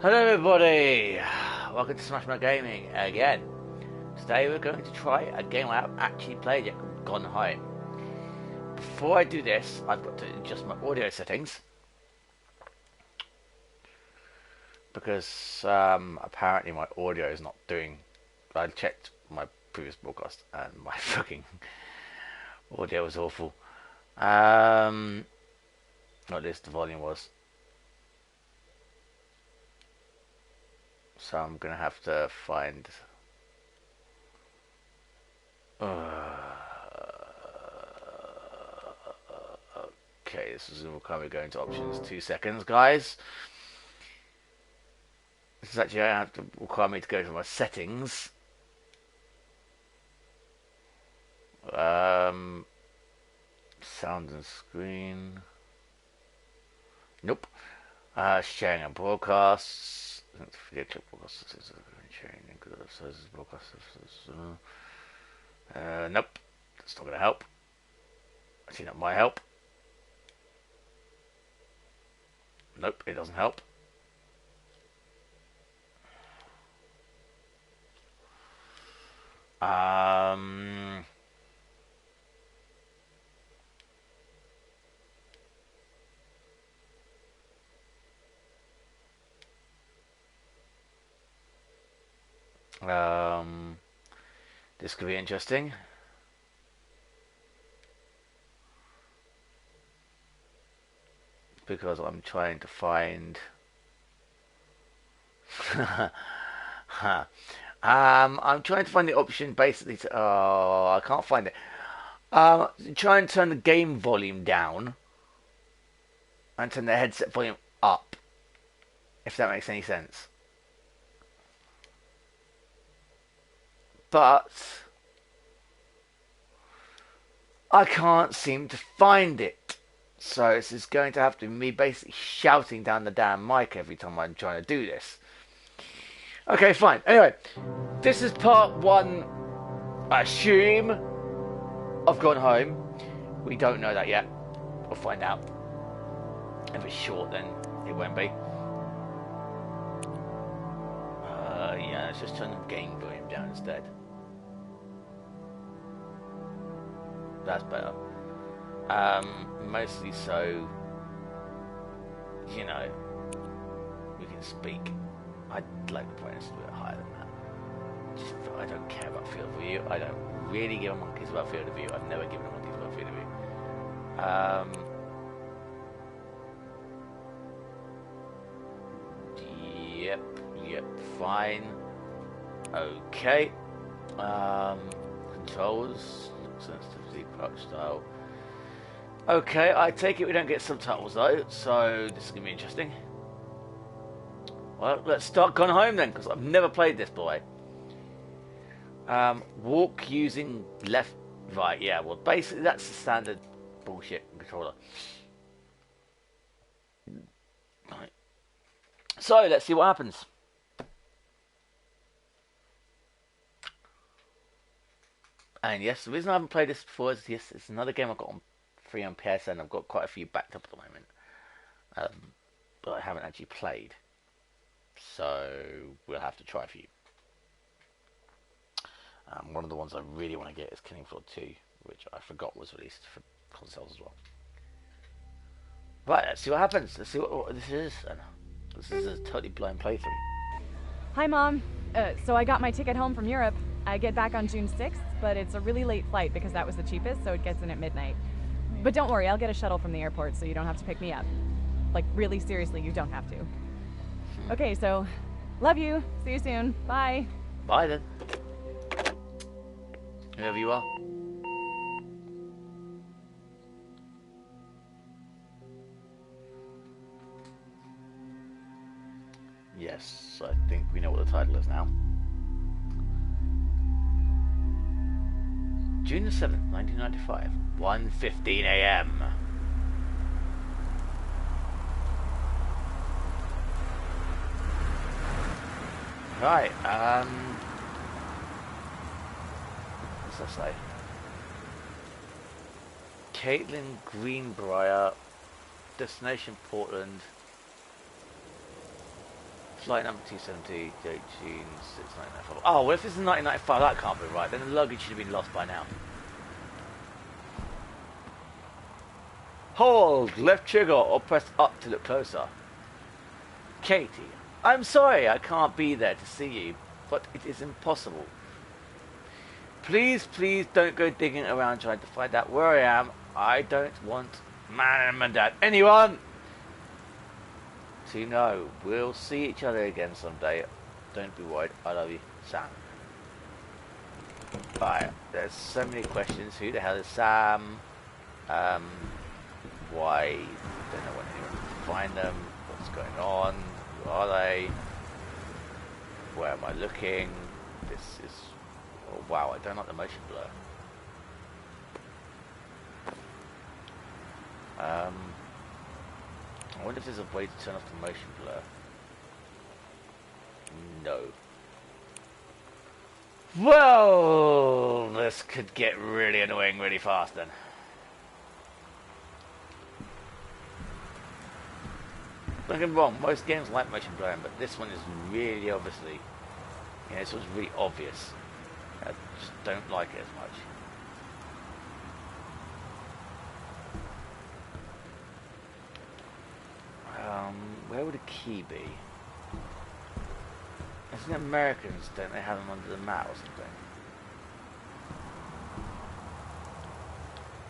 Hello everybody! Welcome to Smashmygaming again. Today we're going to try a game I haven't actually played yet, Gone Home. Before I do this, I've got to adjust my audio settings. Because apparently my audio is not doing... I checked my previous broadcast and my fucking audio was awful. Or at least the volume was. So I'm going to have to find... okay, this is require me to go into options. 2 seconds, guys. This is actually going to have to require me to go to my settings. Sound and screen. Nope. Sharing and broadcasts. Video clip broadcasts. Sharing broadcasts. Nope. That's not going to help. Actually, that might help. Nope, it doesn't help. This could be interesting. Because I'm trying to find... I'm trying to find the option basically to... Oh, I can't find it. Try and turn the game volume down. And turn the headset volume up. If that makes any sense. But... I can't seem to find it. So this is going to have to be me basically shouting down the damn mic every time I'm trying to do this. Okay, fine. Anyway, this is part 1, I assume, of Gone Home. We don't know that yet. We'll find out. If it's short, then it won't be. Yeah, let's just turn the game volume down instead. That's better. Mostly so, you know, we can speak. I'd like the brightness a bit higher than that. Just, I don't care about field of view. I don't really give a monkeys about field of view. I've never given a monkeys about field of view. Yep, fine. Okay. Controls, sensitivity, crouch style. Okay, I take it we don't get subtitles though, so this is going to be interesting. Well, let's start Gone Home then, because I've never played this boy. Walk using left, right, yeah, well basically that's the standard bullshit controller. Right. So, let's see what happens. And yes, the reason I haven't played this before is yes, it's another game I've got on free on PS and I've got quite a few backed up at the moment. But I haven't actually played. So we'll have to try a few. One of the ones I really want to get is Killing Floor 2, which I forgot was released for consoles as well. Right, let's see what happens. Let's see what this is. This is a totally blind playthrough. Hi, Mom. So I got my ticket home from Europe. I get back on June 6th, but it's a really late flight because that was the cheapest, so it gets in at midnight. But don't worry, I'll get a shuttle from the airport so you don't have to pick me up. Like, really seriously, you don't have to. Okay, so, love you. See you soon. Bye. Bye then. Whoever you are. Yes, I think we know what the title is now. June the 7th, 1995, 1:15 AM. Right, what's that say? Caitlin Greenbrier, destination Portland, Flight number 270, date June 6, 1995. Oh, well, if it's in 1995, that can't be right. Then the luggage should have been lost by now. Hold left trigger or press up to look closer. Katie, I'm sorry I can't be there to see you, but it is impossible. Please, please don't go digging around trying to find out where I am. I don't want Mom and Dad. Anyone? So you know, we'll see each other again someday. Don't be worried. I love you, Sam. Right, there's so many questions. Who the hell is Sam? Why? Don't know when anyone can find them. What's going on? Who are they? Where am I looking? This is... Oh, wow, I don't like the motion blur. I wonder if there's a way to turn off the motion blur. No. Well, this could get really annoying really fast then. Don't get me wrong, most games like motion blurring, but this one is really obviously, you know, this one's really obvious. I just don't like it as much. Where would a key be? I think Americans, don't they have them under the mat or something?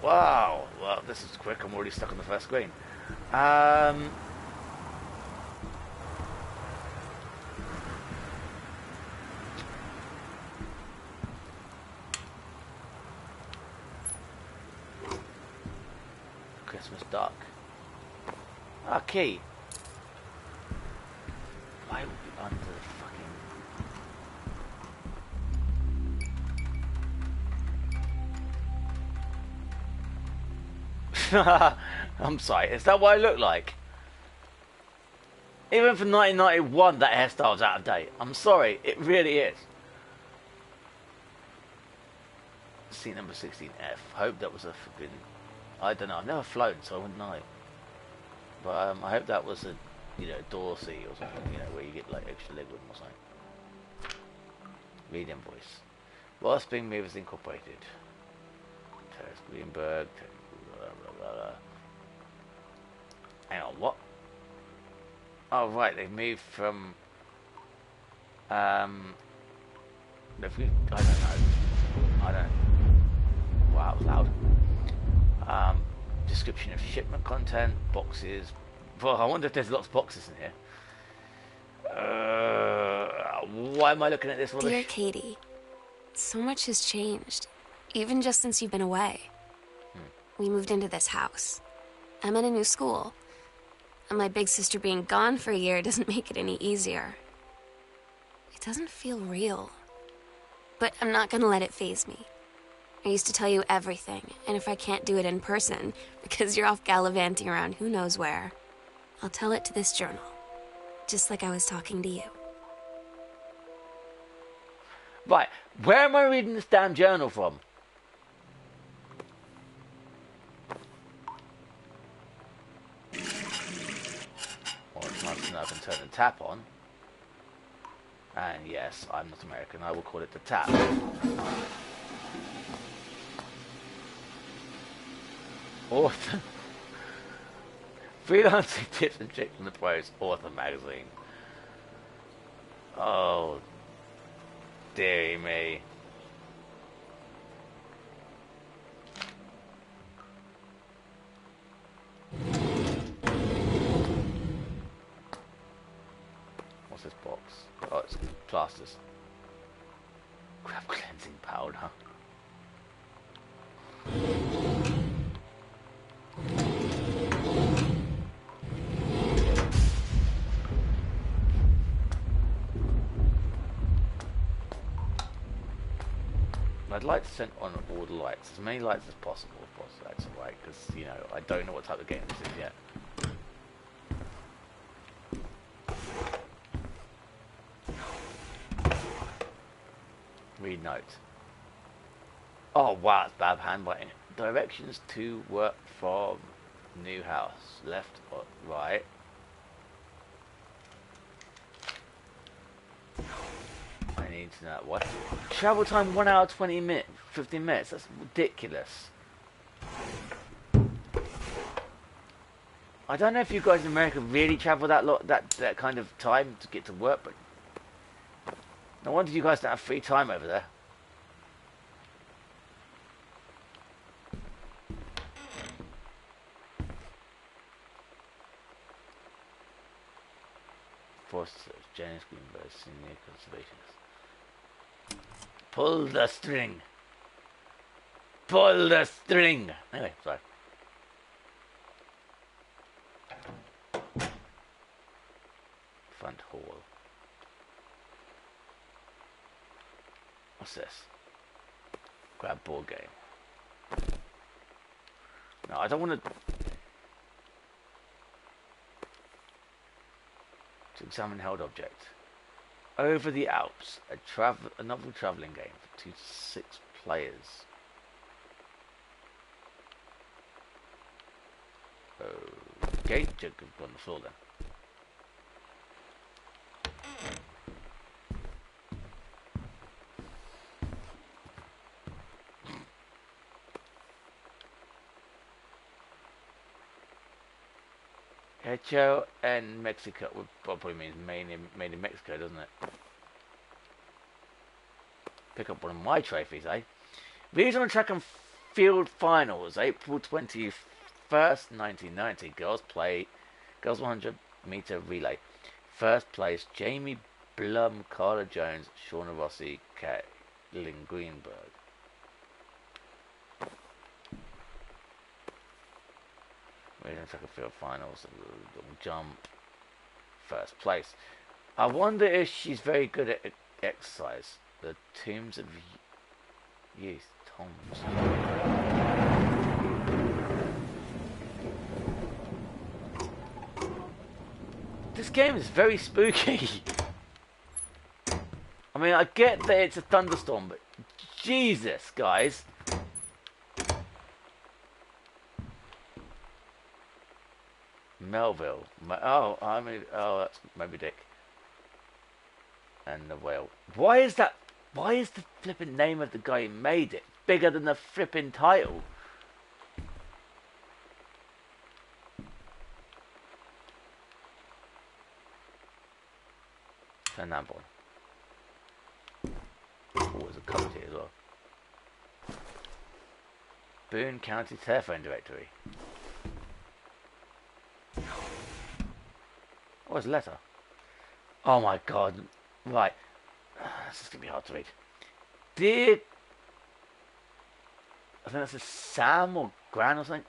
Wow, well this is quick, I'm already stuck on the first screen. Christmas duck. Ah, key. Why would be under the fucking... I'm sorry, is that what I look like? Even for 1991, that hairstyle's out of date. I'm sorry, it really is. Seat number 16F. Hope that was a forbidden... I don't know, I've never flown, so I wouldn't know. But I hope that was a, you know, door seat or something, you know, where you get like extra leg room or something. Read invoice. Whilst being movers incorporated. Terrace Greenberg. Blah, blah, blah, blah. Hang on, what? Oh right, they've moved from. They've moved, I don't know. I don't. Wow, that was loud. Description of shipment content, boxes. Well, I wonder if there's lots of boxes in here. Why am I looking at this? Dear Katie, so much has changed, even just since you've been away. We moved into this house. I'm in a new school, and my big sister being gone for a year doesn't make it any easier. It doesn't feel real, but I'm not gonna let it faze me. I used to tell you everything, and if I can't do it in person, because you're off gallivanting around who knows where, I'll tell it to this journal, just like I was talking to you. Right, where am I reading this damn journal from? Well, it's nice to know I can turn the tap on. And yes, I'm not American, I will call it the tap. Author. Freelancing tips and tricks from the pros. Author magazine. Oh, dearie me. What's this box? Oh, it's plasters. Crab cleansing powder. I'd like to turn on all the lights, as many lights as possible, of course, that's alright, because, you know, I don't know what type of game this is yet. Read note. Oh wow, it's bad handwriting. Directions to work from new house. Left or right. internet. What? Travel time 1 hour 20 minutes, 15 minutes. That's ridiculous. I don't know if you guys in America really travel that kind of time to get to work, but no wonder you guys don't have free time over there. Force James Greenberg, senior conservationist. Pull the string. Pull the string. Anyway, sorry. Front hall. What's this? Grab board game. No, I don't want to examine held object. Over the Alps, a novel travelling game for 2 to 6 players. Okay, jug on the floor then. Hecho and Mexico, well, probably means made in Mexico, doesn't it? Pick up one of my trophies, eh? Regional track and field finals, April 21st, 1990. Girls 100-meter relay. First place, Jamie Blum, Carla Jones, Shauna Rossi, Caitlin Greenberg. Regional track and field finals, jump, first place. I wonder if she's very good at exercise. The Tombs of Youth, Tombs. This game is very spooky. I mean, I get that it's a thunderstorm, but Jesus, guys. Melville. Oh, that's Moby Dick. And the whale. Why is the flipping name of the guy who made it bigger than the flipping title? Turn that on. Oh, there's a code here as well. Boone County Telephone Directory. Oh, it's a letter. Oh my god. Right. This is going to be hard to read. Dear... I think that's a Sam or Gran or something.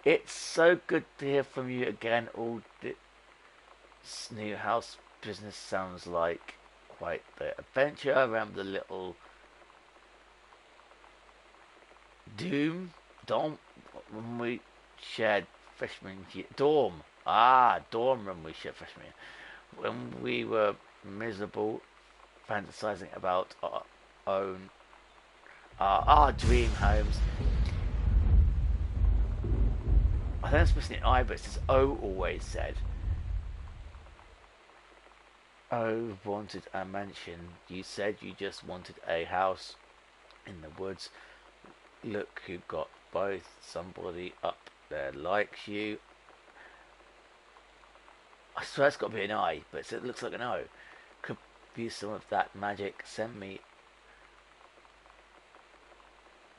It's so good to hear from you again. All this new house business sounds like quite the adventure. I remember the little... Dom, when we shared freshman year. Dorm room we shared freshman year. When we were miserable, fantasizing about our dream homes. I think it's missing an I, but it's just O always said. O wanted a mansion. You said you just wanted a house in the woods. Look who got both. Somebody up there likes you. I swear it's got to be an I, but it looks like an O. Could be some of that magic. Send me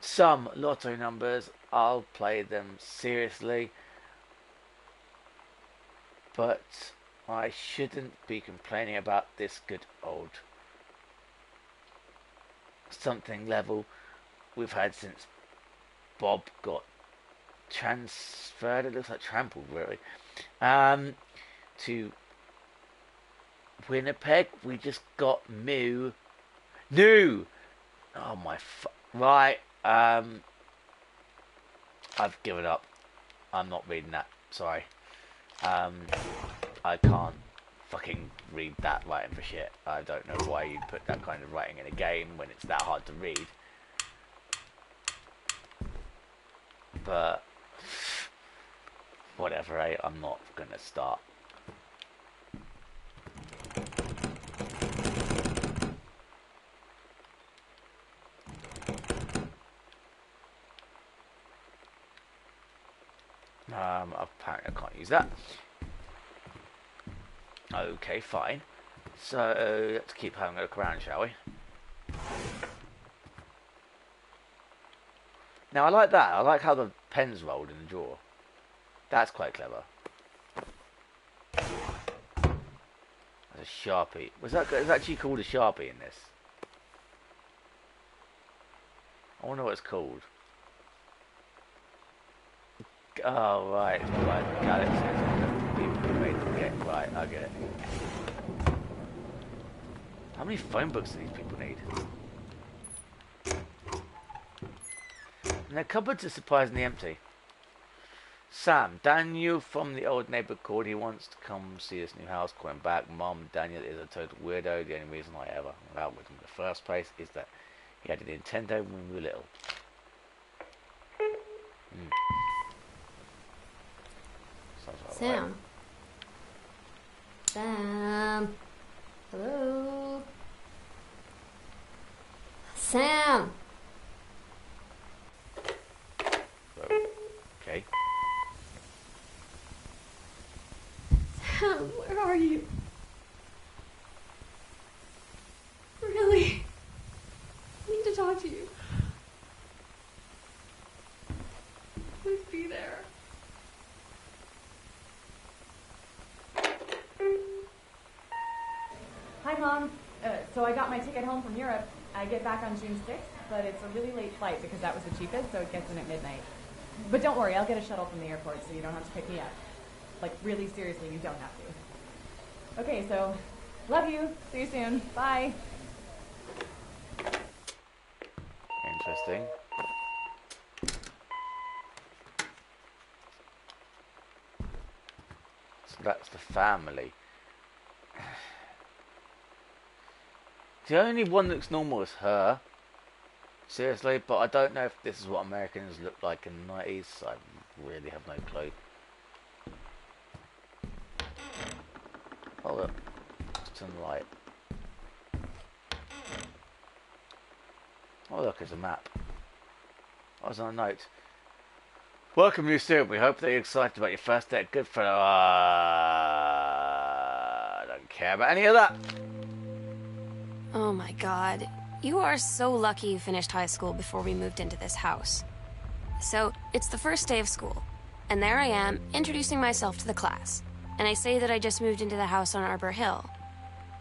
some lotto numbers. I'll play them seriously. But I shouldn't be complaining about this good old something level we've had since Bob got transferred. It looks like trampled, really. To Winnipeg, we just got new. Oh my right. I've given up. I'm not reading that. Sorry. I can't fucking read that writing for shit. I don't know why you'd put that kind of writing in a game when it's that hard to read. But whatever, I'm not gonna start. I can't use that. Okay, fine. So, let's keep having a look around, shall we? Now, I like that. I like how the pen's rolled in the drawer. That's quite clever. There's a Sharpie. Was that it's actually called a Sharpie in this? I wonder what it's called. Oh, right. Right. Got it. People made them get right. I get it. How many phone books do these people need? And their cupboards are surprisingly empty. Sam, Daniel from the old neighbour called. He wants to come see this new house. Call him back. Mom, Daniel is a total weirdo. The only reason I ever hung out with him in the first place is that he had a Nintendo when we were little. Sam. Right. Sam. Hello. Sam. Okay. Sam, where are you? Really? I need to talk to you. Please be there. Hi, Mom. So I got my ticket home from Europe. I get back on June 6th, but it's a really late flight because that was the cheapest, so it gets in at midnight. But don't worry, I'll get a shuttle from the airport so you don't have to pick me up. Like, really seriously, you don't have to. Okay, so, love you. See you soon. Bye. Interesting. So that's the family. The only one that looks normal is her. Seriously, but I don't know if this is what Americans looked like in the 90s. So I really have no clue. Hold up. Let's turn the light. Oh look, there's a map. I was on a note. Welcome, new student. We hope that you're excited about your first day at Goodfellow. I don't care about any of that. Oh my god. You are so lucky you finished high school before we moved into this house. So, it's the first day of school, and there I am, introducing myself to the class. And I say that I just moved into the house on Arbor Hill.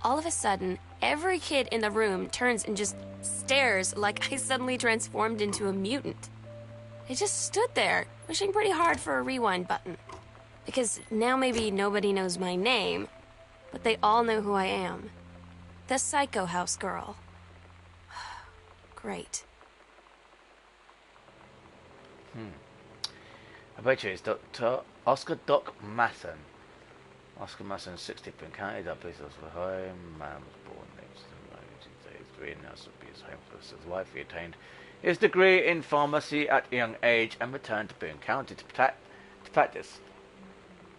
All of a sudden, every kid in the room turns and just stares like I suddenly transformed into a mutant. I just stood there, wishing pretty hard for a rewind button. Because now maybe nobody knows my name, but they all know who I am. The Psycho House girl. Great. I bet you it's Dr. Oscar Doc Masson. Oscar Masson, 60th in County, that place was for home. Man was born in 1933 and now should be his home for his life. He attained his degree in pharmacy at a young age and returned to Boone County to practice.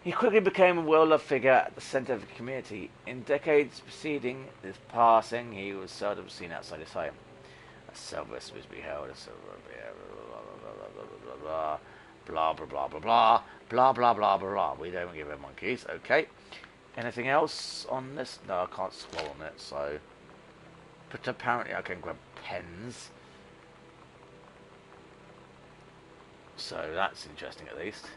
He quickly became a well-loved figure at the center of the community. In decades preceding his passing, he was seldom seen outside his home. A service was beheld, a silver blah blah blah blah blah blah blah blah blah blah blah. We don't give him monkeys. Okay. Anything else on this? No, I can't scroll on it. So, but apparently I can grab pens. So that's interesting, at least.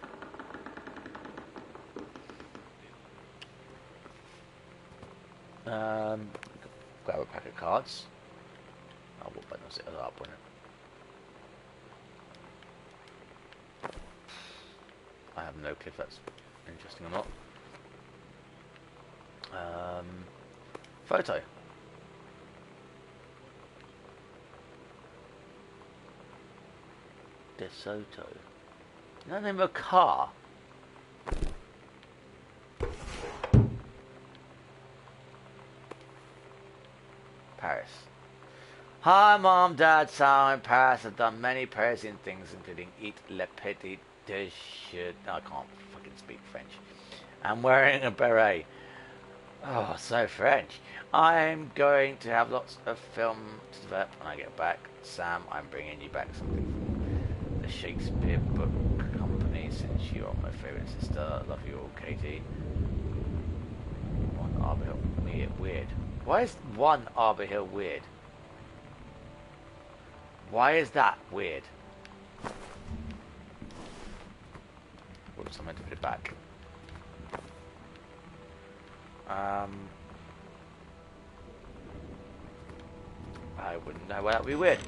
Grab a pack of cards. Oh, what button was it? Oh, up, wasn't it? I have no clue if that's interesting or not. Photo. DeSoto. Is that the name of a car? Paris. Hi, Mom, Dad, Sam, in Paris. I've done many Parisian things, including eat le petit déjeuner. No, I can't fucking speak French. I'm wearing a beret. Oh, so French. I'm going to have lots of film to develop when I get back. Sam, I'm bringing you back something from the Shakespeare Book Company. since you are my favourite sister. Love you all, Katie. One Arbor Hill weird. Why is one Arbor Hill weird? Why is that weird? Whoops, I meant to put it back. I wouldn't know why that would be weird.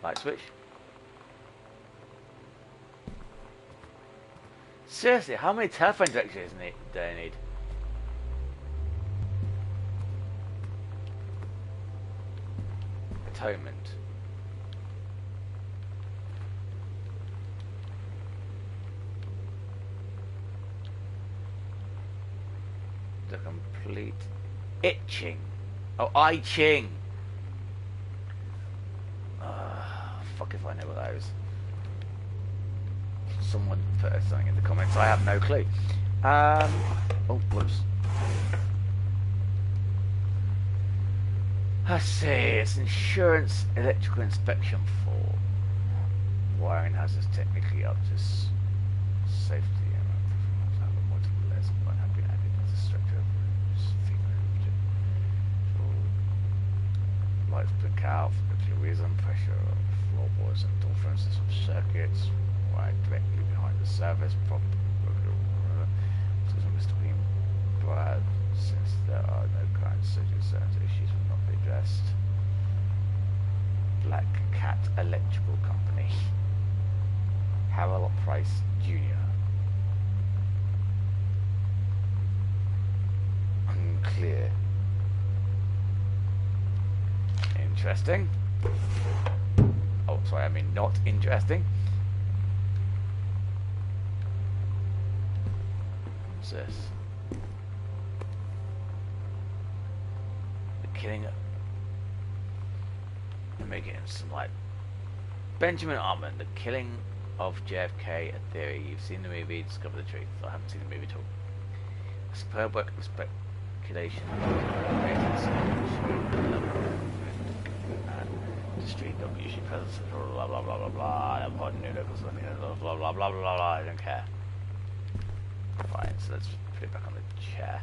Light switch. Seriously, how many telephone directories do I need? Atonement. The complete itching. Oh, I-ching. Fuck if I know what those. Someone put something in the comments. I have no clue. Oh, whoops. Let's see. It's insurance electrical inspection form. Wiring hazards technically up to safety. Lights blink out for nuclear reason, pressure of floorboards and door furnaces of circuits, right directly behind the service prop. Mr. Beam, Brad, since there are no current surgery, certain issues will not be addressed. Black Cat Electrical Company. Harold Price Jr. Unclear. Interesting. Oh, sorry, I mean not interesting. What's this? The killing of... Making some like... Benjamin Armand, the killing of JFK, a theory. You've seen the movie, discover the truth. I haven't seen the movie at all. Superb work of speculation. Street dog usually presents blah blah blah blah blah. I'm hot new locals blah blah blah blah blah blah. I don't care. Fine, so let's put it back on the chair.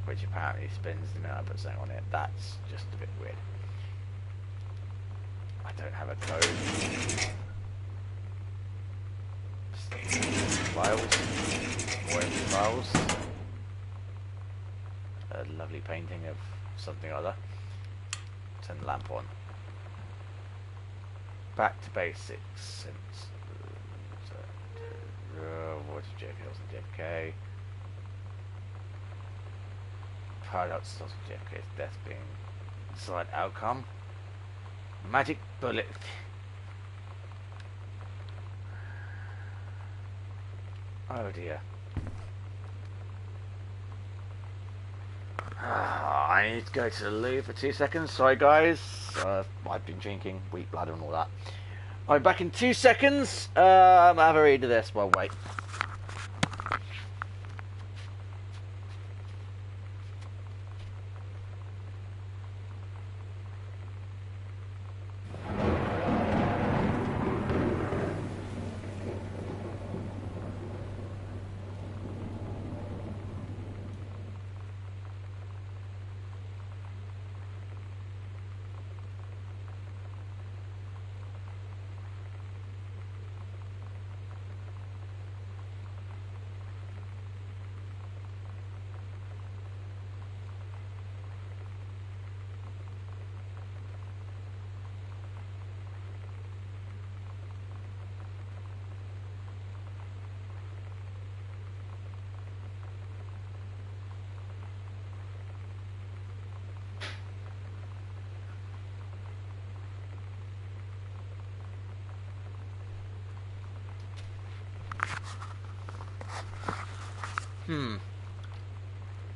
Which apparently spins the minute I put something on it. That's just a bit weird. I don't have a code. Files. More empty files. A lovely painting of something or other. Turn the lamp on. Back to basics. Since what is JFK? JFK. Paradox of JFK's death being desired outcome. Magic bullet. Oh dear. I need to go to the loo for 2 seconds. Sorry guys, I've been drinking wheat blood and all that. I'll be back in 2 seconds. I'll have a read of this while wait.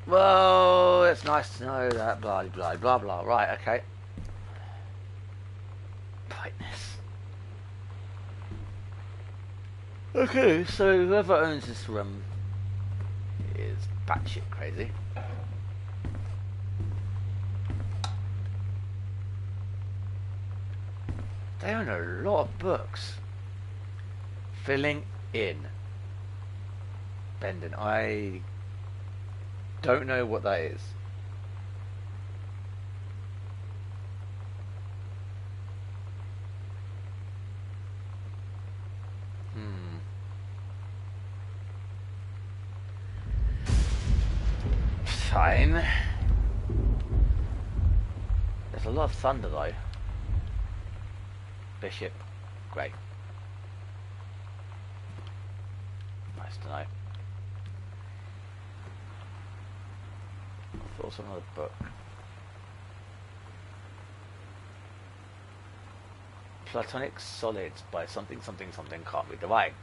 Well, it's nice to know that blah blah blah blah. Right, okay. Brightness. Okay, so whoever owns this room is batshit crazy. They own a lot of books. Filling in. Bending. I don't know what that is. Fine. There's a lot of thunder though. Bishop. Great. Nice to know. I thought some other book. Platonic Solids by something something something, can't read the writing.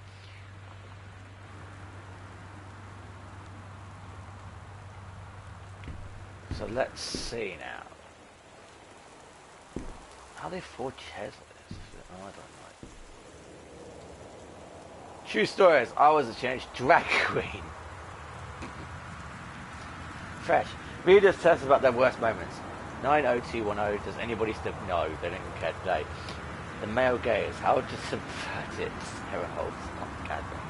So let's see now. How are they 4 chairs like this? Oh, I don't know. True stories. I was a changed drag queen. Fresh. Readers tell us about their worst moments. 90210. Does anybody still? No, they don't even care today. The male gaze. How to subvert it. Heron holds. Not gathering.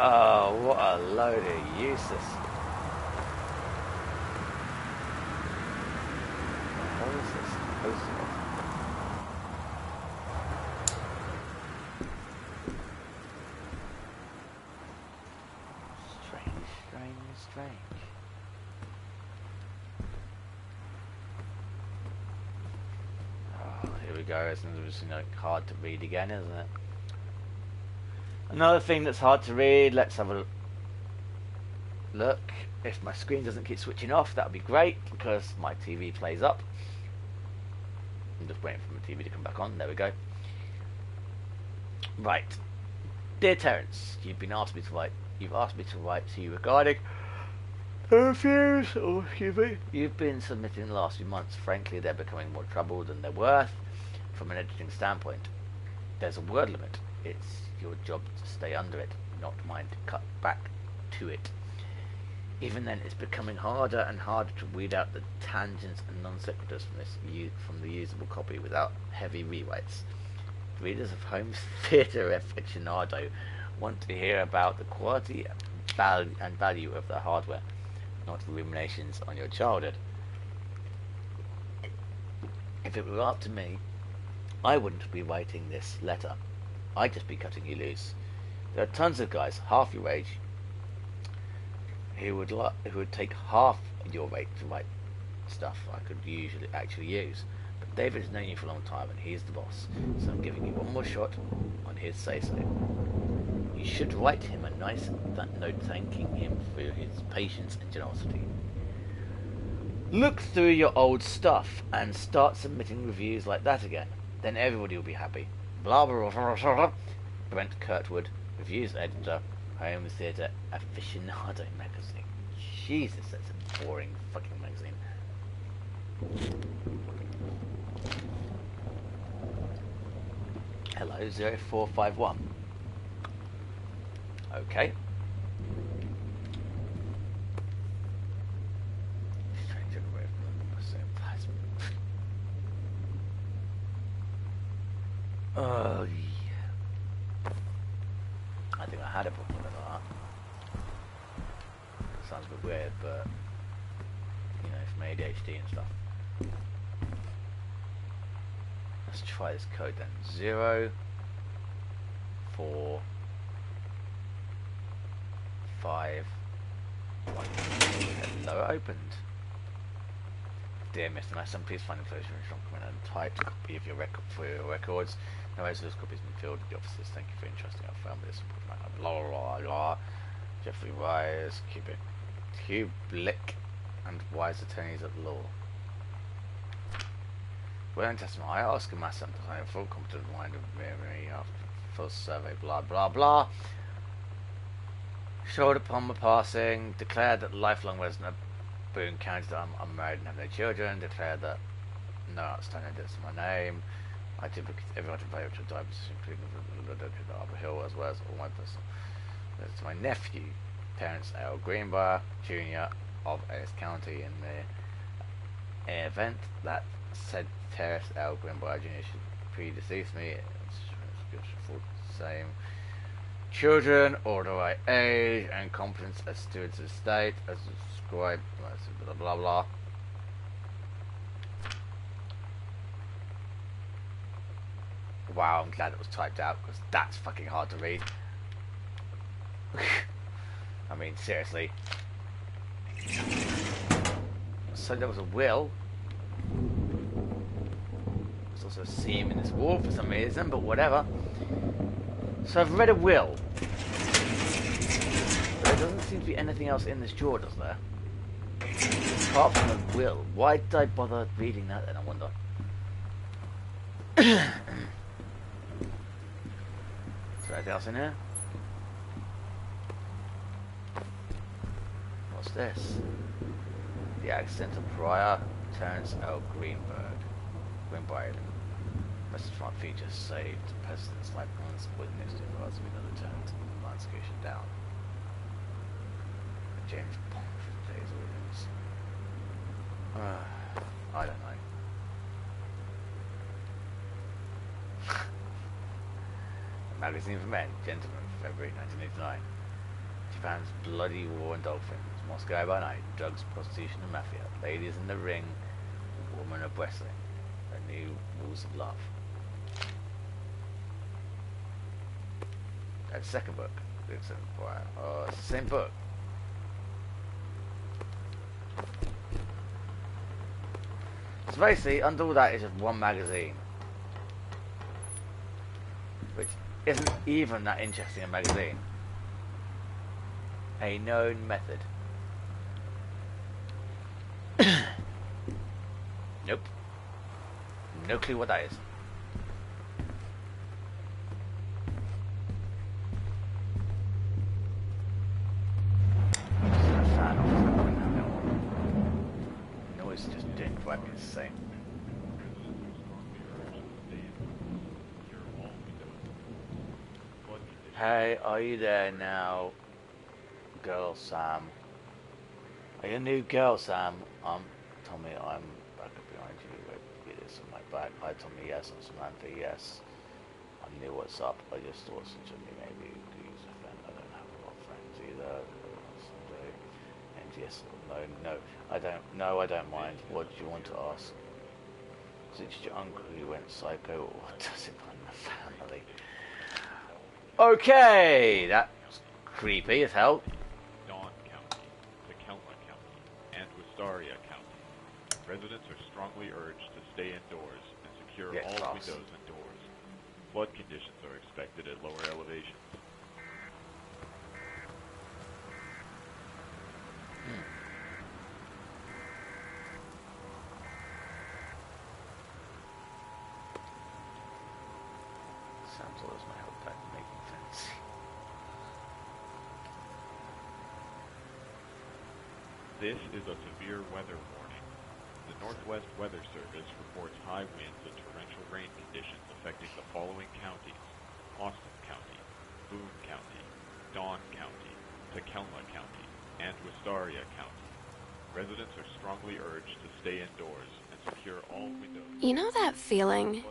Oh, what a load of useless. What is this supposed to be? Strange, strange, strange. Oh, here we go. It's hard to read again, isn't it? Another thing that's hard to read, let's have a look. If my screen doesn't keep switching off, that would be great, because my TV plays up. I'm just waiting for my TV to come back on. There we go. Right. Dear Terence, you've asked me to write to you regarding reviews, you've been submitting the last few months. Frankly, they're becoming more trouble than they're worth from an editing standpoint. There's a word limit. It's your job to stay under it, not mine to cut back to it. Even then, it's becoming harder and harder to weed out the tangents and non sequiturs from the usable copy without heavy rewrites. Readers of home theatre aficionado want to hear about the quality and value of the hardware, not ruminations on your childhood. If it were up to me, I wouldn't be writing this letter. I'd just be cutting you loose. There are tons of guys half your age who would take half your rate to write stuff I could actually use. But David's known you for a long time and he's the boss, so I'm giving you one more shot on his say-so. You should write him a nice note thanking him for his patience and generosity. Look through your old stuff and start submitting reviews like that again. Then everybody will be happy. Blah blah blah blah blah. Brent Kurtwood, reviews editor, Home Theatre Aficionado magazine. Jesus, that's a boring fucking magazine. Hello, 0451. Okay. Oh, yeah. I think I had a book like that. Sounds a bit weird, but you know, from ADHD and stuff. Let's try this code then. 0 4 5 1. Hello, opened. Dear Mr. Masson, please find enclosure in strong comment and typed copy of your record for your records. No residence copies been filled with the offices. Thank you for entrusting our firm with this important matter. Blah blah blah. Jeffrey Wise, Kublick, and Wise attorneys at law. Well, in testimony, I ask a Masson to have a full competent mind of memory after full survey. Blah blah blah. Showed upon my passing, declared that lifelong resident of Boone County, that I'm unmarried and have no children, declared that no outstanding debts to my name. I typically everyone to pay up to die, including the Arbor Hill, as well as all my personal. To my nephew, Terence L. Greenbrier, Jr. of Ellis County, in the event that said terrorist Al Greenbrier Jr. should predecease me. It's for the same children, or the right age and competence as stewards of the state, as described, blah blah blah. Wow, I'm glad it was typed out because that's fucking hard to read. I mean, seriously. So there was a will. There's also a seam in this wall for some reason, but whatever. So I've read a will. But there doesn't seem to be anything else in this drawer, does there? Apart from a will. Why did I bother reading that then, I wonder? Is there anything else in here? What's this? The accidental prior, Terence L. Greenbrier. Message from features saved. President's life plans witnessed in regards to another turn to landscation down. James Bond for today's audience. I don't know. A magazine for men, gentlemen, February 1989. Japan's bloody war and dolphins. Moscow by night. Drugs, prostitution, and mafia. Ladies in the ring. Women of wrestling. The new rules of love. That's the second book. It's the same book. So basically, under all that is just one magazine. Which isn't even that interesting a magazine. A known method. Nope. No clue what that is. Noise just didn't quite be the same. Hey, are you there now? Girl Sam. Are you a new girl, Sam? Tommy, I'm back up behind you. Wait, it is in my back. Hi, Tommy, yes. I'm Samantha, yes. I knew what's up. I just thought since me maybe you could use a friend. I don't have a lot of friends either. Someday. And yes, no, I don't. No, I don't mind. What do you want to ask? Is it your uncle who went psycho, or does it run the family? Okay, that's creepy as hell. Wistaria County. Residents are strongly urged to stay indoors and secure all windows and doors. Flood conditions are expected at lower elevations. Sounds always my help back making sense. This is a severe weather warning. The Northwest Weather Service reports high winds and torrential rain conditions affecting the following counties: Austin County, Boone County, Dawn County, Takelma County, and Wistaria County. Residents are strongly urged to stay indoors and secure all windows. You know that feeling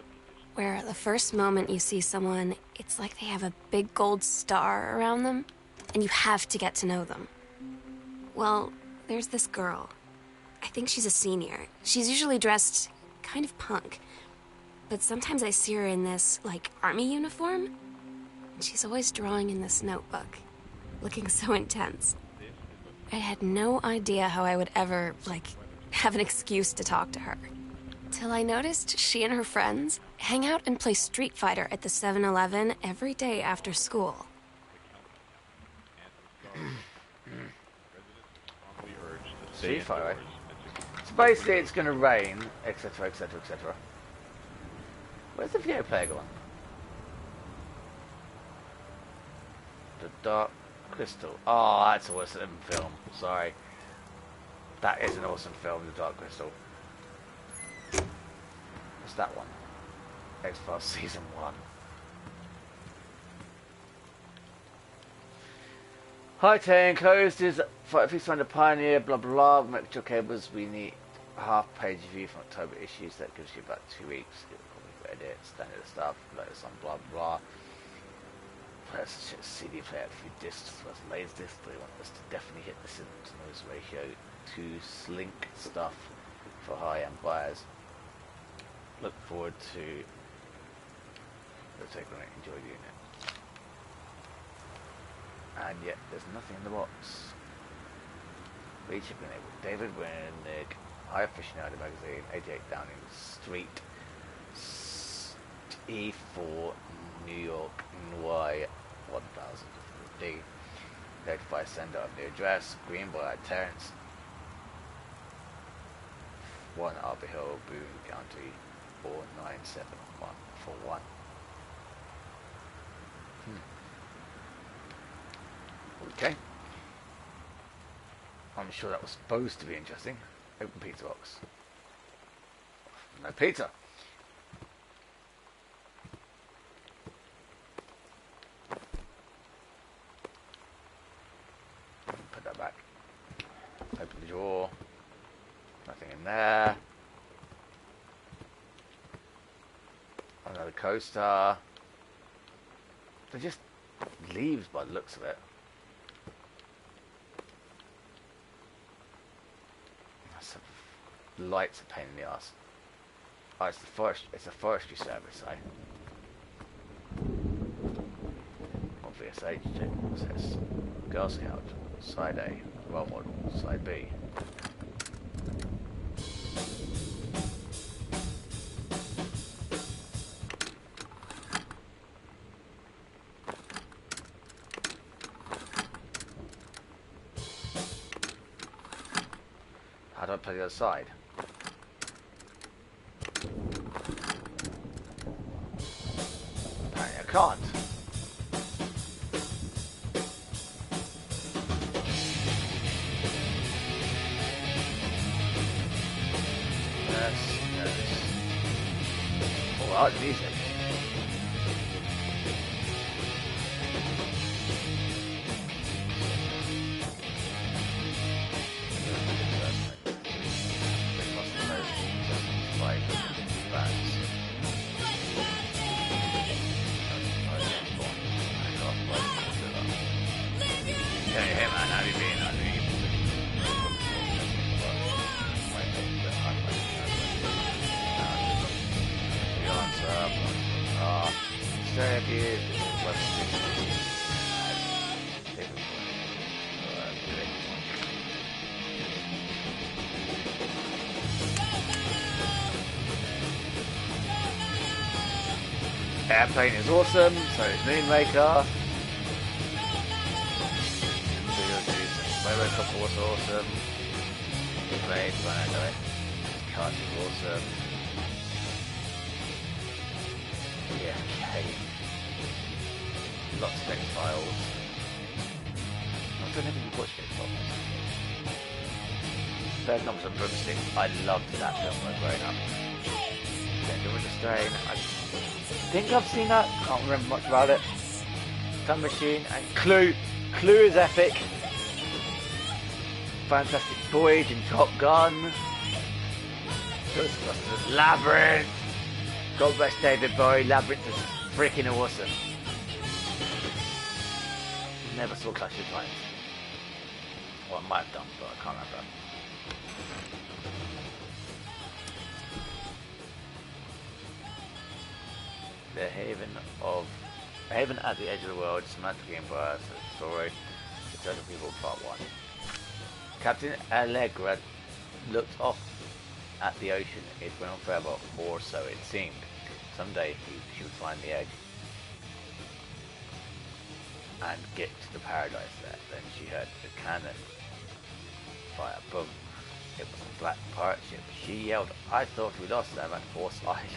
where the first moment you see someone, it's like they have a big gold star around them, and you have to get to know them? Well, there's this girl. I think she's a senior. She's usually dressed kind of punk. But sometimes I see her in this, like, army uniform. And she's always drawing in this notebook, looking so intense. I had no idea how I would ever, like, have an excuse to talk to her. Till I noticed she and her friends hang out and play Street Fighter at the 7-Eleven every day after school. Street Fighter. So basically it's going to rain, etc, etc, etc. Where's the video player gone? The Dark Crystal. Oh, that's an awesome film. Sorry. That is an awesome film, The Dark Crystal. What's that one? X-Files Season 1. Hi, Tay, enclosed is if you find a pioneer, blah blah blah, electrical cables we need. half-page review from October issues. That gives you about 2 weeks. Edit, standard stuff, loads on blah blah. Players such as CD player, 3 discs plus laserdisc. They want us to definitely hit the noise ratio to slink stuff for high-end buyers. Look forward to the take on it. Enjoy the unit. And yet, there's nothing in the box. Reach have been able. David Winnick, High Aficionado Magazine, 88 Downing Street, E4, New York, NY 1000D. Notify sender of the address. Greenboy, Terrence, 1 Arbor Hill, Boone County, 4974141. Okay. I'm sure that was supposed to be interesting. Open pizza box. No pizza. Put that back. Open the drawer. Nothing in there. Another coaster. They're just leaves by the looks of it. Lights a pain in the ass. Oh, it's a forestry service, eh? Obvious age check says Girl Scout, side A, role model, side B. How do I play the other side? Apparently I can't. Yes. Oh, I like the music. Airplane is awesome, so is Moonraker. Robocop was awesome. Blade, I know it. Card is awesome. Yeah, okay. Lots of X-Files. I don't know if you watched X-Files. Third Numbers of Broomstick. I loved that film when I was growing up. Danger with the Strain. I think I've seen that. Can't remember much about it. Time Machine and Clue. Clue is epic. Fantastic Voyage and Top Gun. Ghostbusters. Labyrinth. God bless David Bowie. Labyrinth is freaking awesome. Never saw Clash of Clans. Well, I might have done, but I can't remember. The Haven at the Edge of the World, Smashmypumpkin story, Eternal People Part 1. Captain Allegra looked off at the ocean. It went on forever, or so it seemed. Someday she would find the edge and get to the paradise there. Then she heard the cannon fire. Boom. It was a black pirate ship. She yelled, "I thought we lost them at Force Island."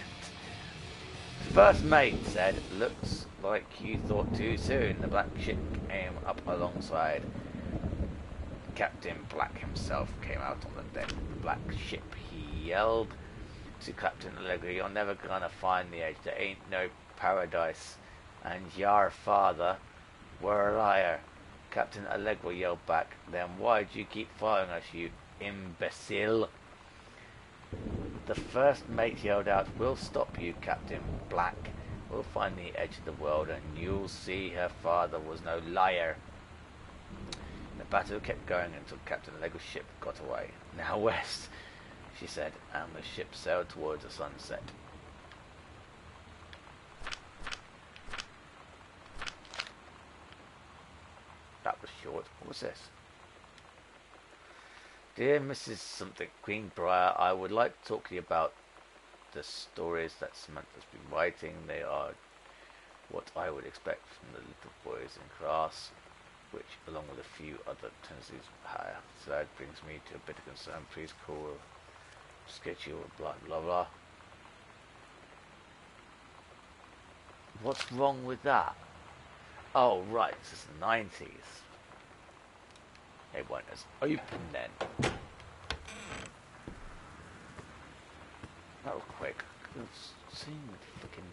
First mate said, "Looks like you thought too soon." The black ship came up alongside. Captain Black himself came out on the deck of the black ship. He yelled to Captain Allegra, "You're never gonna find the edge. There ain't no paradise. And your father were a liar." Captain Allegra yelled back, "Then why'd you keep following us, you imbecile?" The first mate yelled out, "We'll stop you, Captain Black. We'll find the edge of the world and you'll see her father was no liar." The battle kept going until Captain Lego's ship got away. "Now west," she said, and the ship sailed towards the sunset. That was short. What was this? "Dear Mrs. Something, Queenbriar, I would like to talk to you about the stories that Samantha's been writing. They are what I would expect from the little boys in class, which, along with a few other tendencies, so that brings me to a bit of concern. Please call schedule blah blah blah." What's wrong with that? Oh right, this is the 90s. They weren't as open then. That was quick. I've seen the fucking.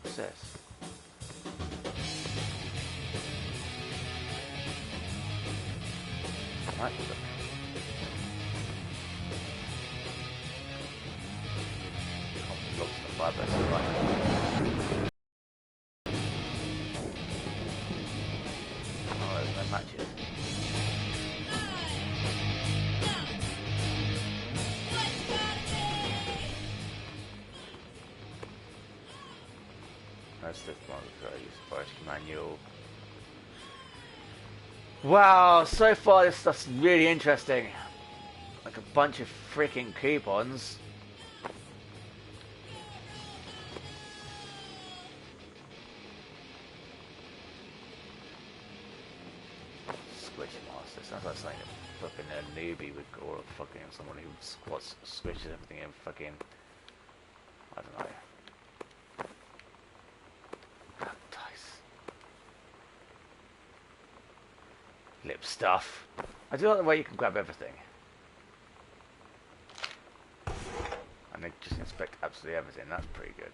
What's this? Right, look. Looks the five best right. Oh, there's no matches. That's the one that I use forest manual. Wow, so far this stuff's really interesting. Like a bunch of freaking coupons. Squish master. Sounds like something a fucking newbie would, or a fucking someone who squishes everything in fucking, I don't know. Dice. Lip stuff. I do like the way you can grab everything. And they just inspect absolutely everything. That's pretty good.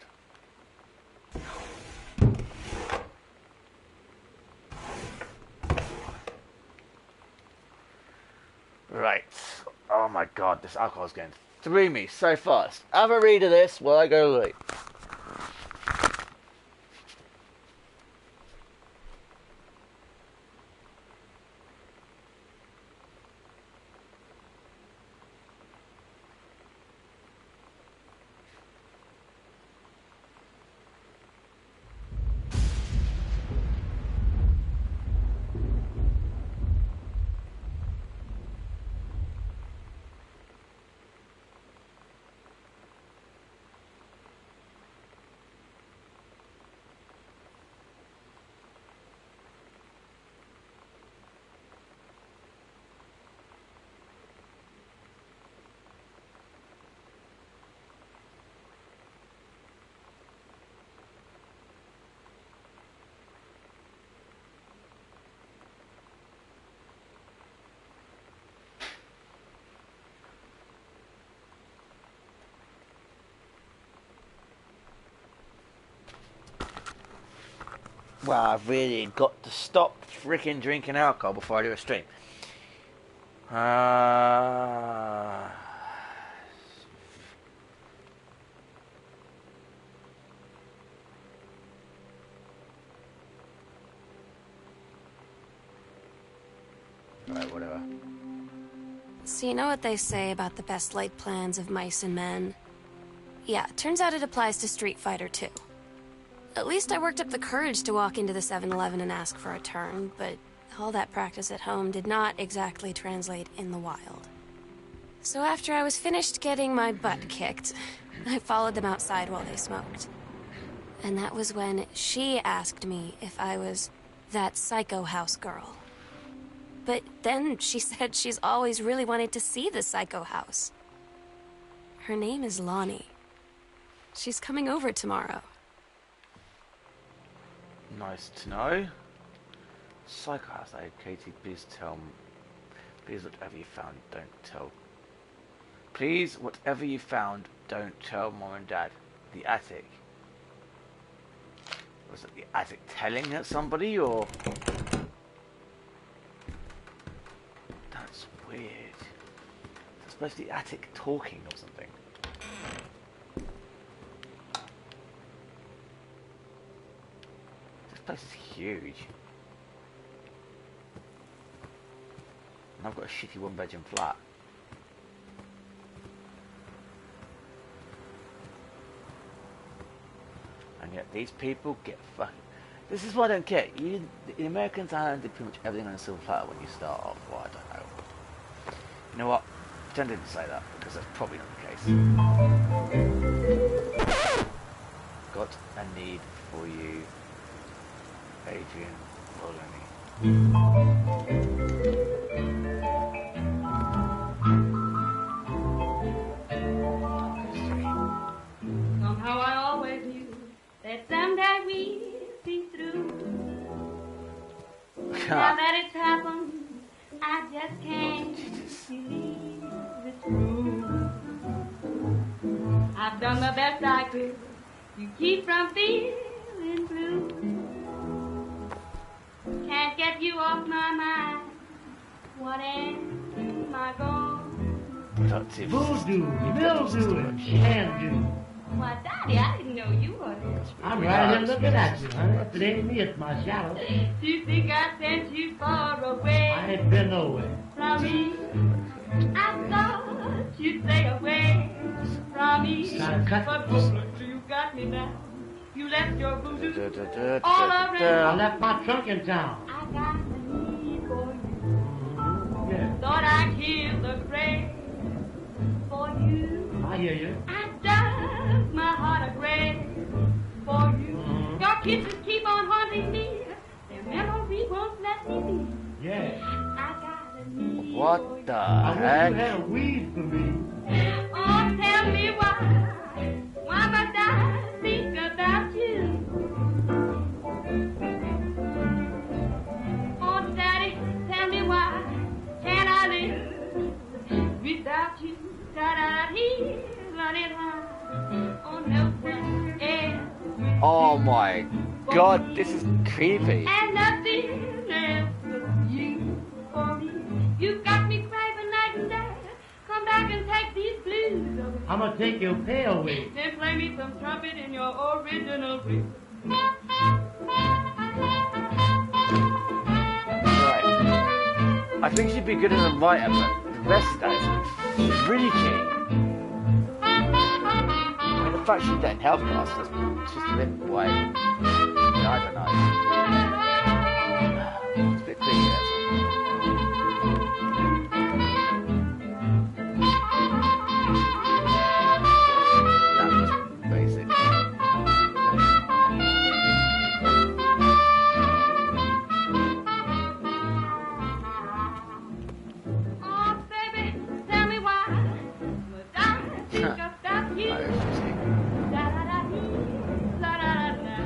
Right. Oh my god, this alcohol's going through me so fast. Have a read of this while I go late. Well, I've really got to stop freaking drinking alcohol before I do a stream. Right, whatever. So you know what they say about the best laid plans of mice and men? Yeah, turns out it applies to Street Fighter too. At least I worked up the courage to walk into the 7-Eleven and ask for a turn, but all that practice at home did not exactly translate in the wild. So after I was finished getting my butt kicked, I followed them outside while they smoked. And that was when she asked me if I was that psycho house girl. But then she said she's always really wanted to see the psycho house. Her name is Lonnie. She's coming over tomorrow. Nice to know. Psycho house, Katie, please whatever you found, don't tell. Please, whatever you found, don't tell Mom and Dad. the attic. Was it the attic telling at somebody, or? That's weird. It's supposed to be the attic talking or something. This place is huge. And I've got a shitty one-bedroom flat. And yet these people get fucking... This is what I don't get. The Americans Island did pretty much everything on a silver platter when you start off. Well, I don't know. You know what? Pretend I didn't say that, because that's probably not the case. Got a need for you, Adrian Bologna. Somehow I always knew that someday we'd see through. Now that it's happened, I just can't believe it's true. I've done the best I could to keep from feeling blue. Can't get you off my mind. What am I gonna Productive. Voodoo, mildew, and shandu. Why, Daddy, I didn't know you were. I'm right here looking at you, honey. If it ain't me, it's my shadow. Do you think I sent you far away I ain't been nowhere. from me? I thought you'd stay away from me. Trying to cut But me. you got me now. You left your voodoo I all around. left my trunk in town. I got a need for you. Yeah, Thought I'd kill the grave for you. I hear you. I dug my heart a grave for you. Your kisses keep on haunting me. Their memory won't let me be. Yeah. I got a need for What you. the I wish you heck? had a weed for me. Oh, tell me why. Why must I think about you? Oh, Daddy, tell me why. Can't I live without you? Da-da-dee, la-dee-da. Oh, no one else. Oh my god, this is creepy. And nothing else but you for me. You've got me craving night and day. Come back and take these blues away. I'm gonna take your pay away. Then play me some trumpet in your original rhythm. Right. I think she'd be good as a writer, but the rest of that is freaky. I mean, the fact she didn't help us, that's just a bit way. I don't know. It's a bit creepy, that's all. That was basic. Oh, baby, tell me why. Must I think about you? I was just thinking, Da-da-da-dee, la-da-da-da.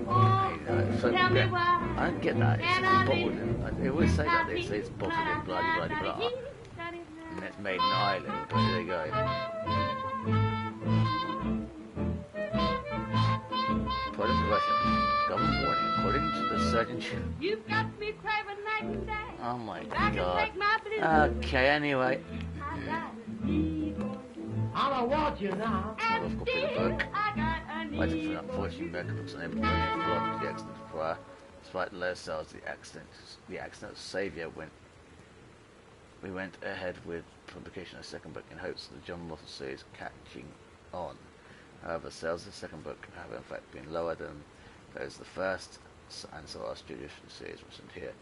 Oh, so tell me yeah, why. I don't get that. It's bottled in. They always say that. They say it's bottled in, blah, blah, blah, blah. And it's made in Ireland, but there you go. According to Russia, government warning, according to the Surgeon General. You've got me craving night and day. Oh my Back and god. take my blues. Okay, anyway. I got a need for you. I don't want you now. I've And got the still book. I got a I did need for unfortunately American books unable to bring in follow up the accident prior. Despite low sales, the accident savior we went ahead with publication of the second book in hopes of the John Russell series catching on. However, sales of the second book have in fact been lower than those of the first, and so our studio for the series wasn't here.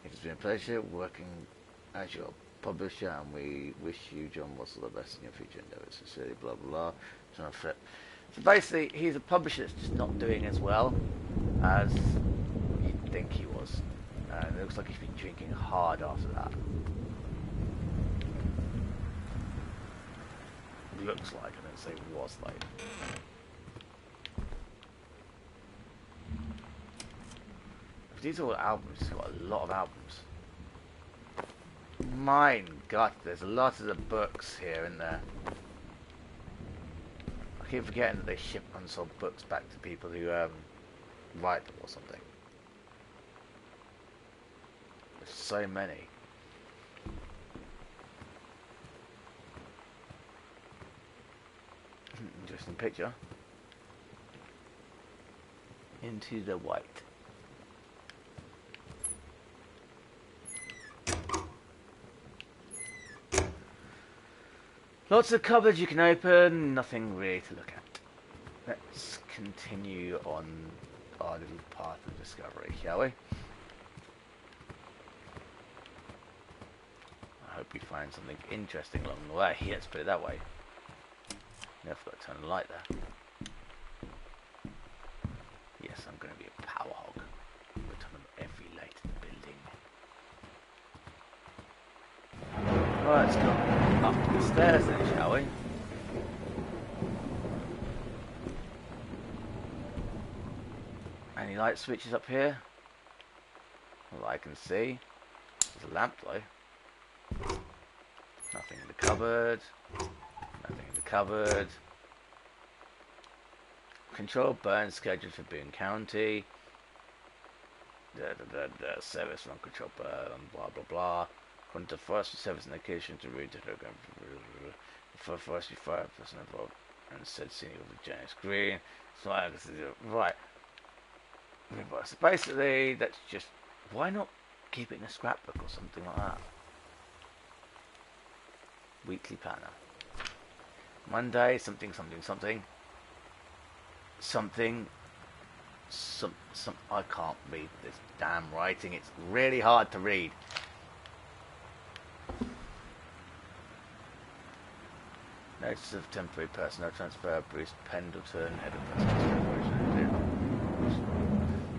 It has been a pleasure working as your publisher, and we wish you, John Russell, the best in your future endeavours. Sincerely, blah blah blah. Trying to flip. So basically, he's a publisher that's just not doing as well as you'd think he was. It looks like he's been drinking hard after that. Looks like, I didn't say was like. If these are all albums, he's got a lot of albums. My God, there's a lot of the books here, isn't there? I keep forgetting that they ship unsold books back to people who write them or something. There's so many. Interesting picture. Into the white. Lots of cupboards you can open, nothing really to look at. Let's continue on our little path of discovery, shall we? I hope we find something interesting along the way. Let's put it that way. I forgot to turn the light there. Yes, I'm going to be a power hog. I'm going to turn on every light in the building. Right, let's go up the stairs then, shall we? Any light switches up here? Well, I can see. There's a lamp though. Nothing in the cupboard. Nothing in the cupboard. Control burn schedule for Boone County. Service on control burn. Blah blah blah. According to forestry service indication to read the program for forestry fire person involved and said scenic of the giant screen. So right. So basically, that's just why not keep it in a scrapbook or something like that. Weekly planner. Monday, something. I can't read this damn writing. It's really hard to read. Notice of temporary personnel transfer. Bruce Pendleton, head of personnel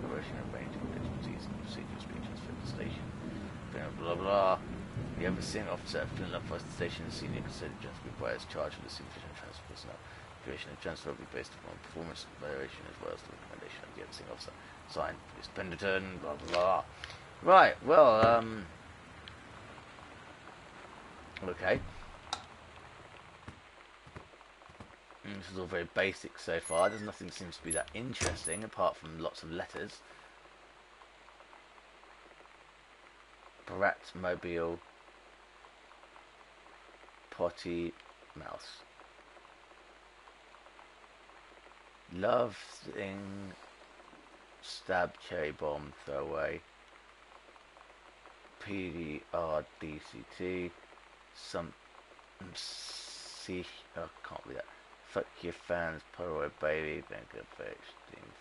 operation arranging agencies and procedures being transferred to the station. Blah blah. The overseeing officer at Flint Forest Station, senior considered just requires charge of the supervision of transfer personnel. Creation of transfer will be based upon performance evaluation as well as the recommendation of the overseeing officer. Signed, Bruce Pendleton. Blah blah blah. Right. Well. Okay. This is all very basic so far. There's nothing seems to be that interesting apart from lots of letters. Brat Mobile. Potty Mouse. Love thing. Stab cherry bomb throwaway. PDRDCT. Some. C. Oh, can't read that. Fuck your fans, Polaroid baby, Banker bitch theme.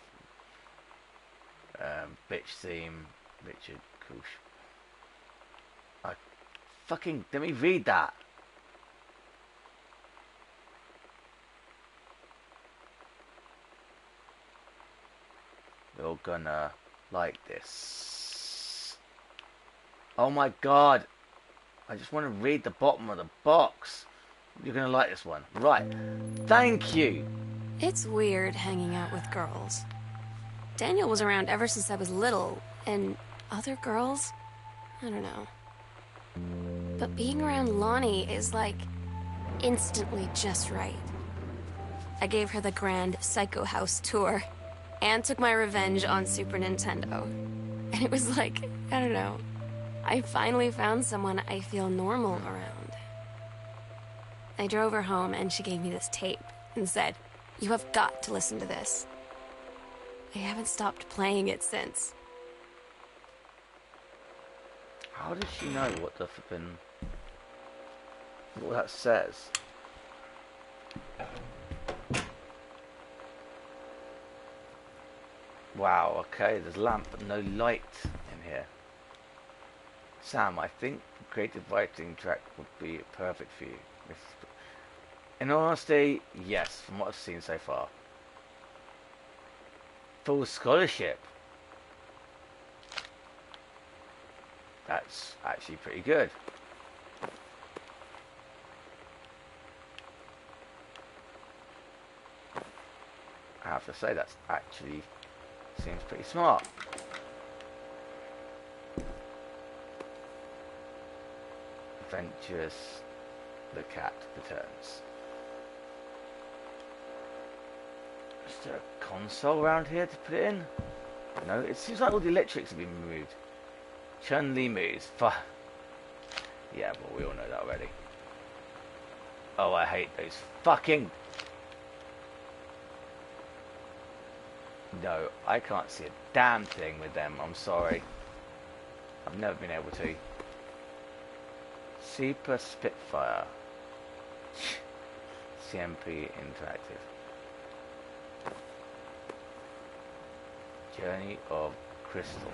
Bitch theme, Richard Kush. Let me read that. You're gonna like this. Oh my god. I just want to read the bottom of the box. You're gonna like this one. Right. Thank you. It's weird hanging out with girls. Daniel was around ever since I was little, and other girls? I don't know. But being around Lonnie is like instantly just right. I gave her the grand Psycho House tour and took my revenge on Super Nintendo. And it was like, I don't know, I finally found someone I feel normal around. I drove her home and she gave me this tape and said, "You have got to listen to this." I haven't stopped playing it since. How does she know what the flippin' what that says? Wow, okay, there's a lamp but no light in here. Sam, I think the creative writing track would be perfect for you. In all honesty, yes, from what I've seen so far. Full scholarship. That's actually pretty good. I have to say that's actually seems pretty smart. Adventurous, the cat returns. Is there a console around here to put it in? No, it seems like all the electrics have been removed. Chun-Li moves. Yeah, but we all know that already. Oh, I hate those fucking... No, I can't see a damn thing with them. I'm sorry. I've never been able to. Super Spitfire. CMP Interactive. Journey of Crystal.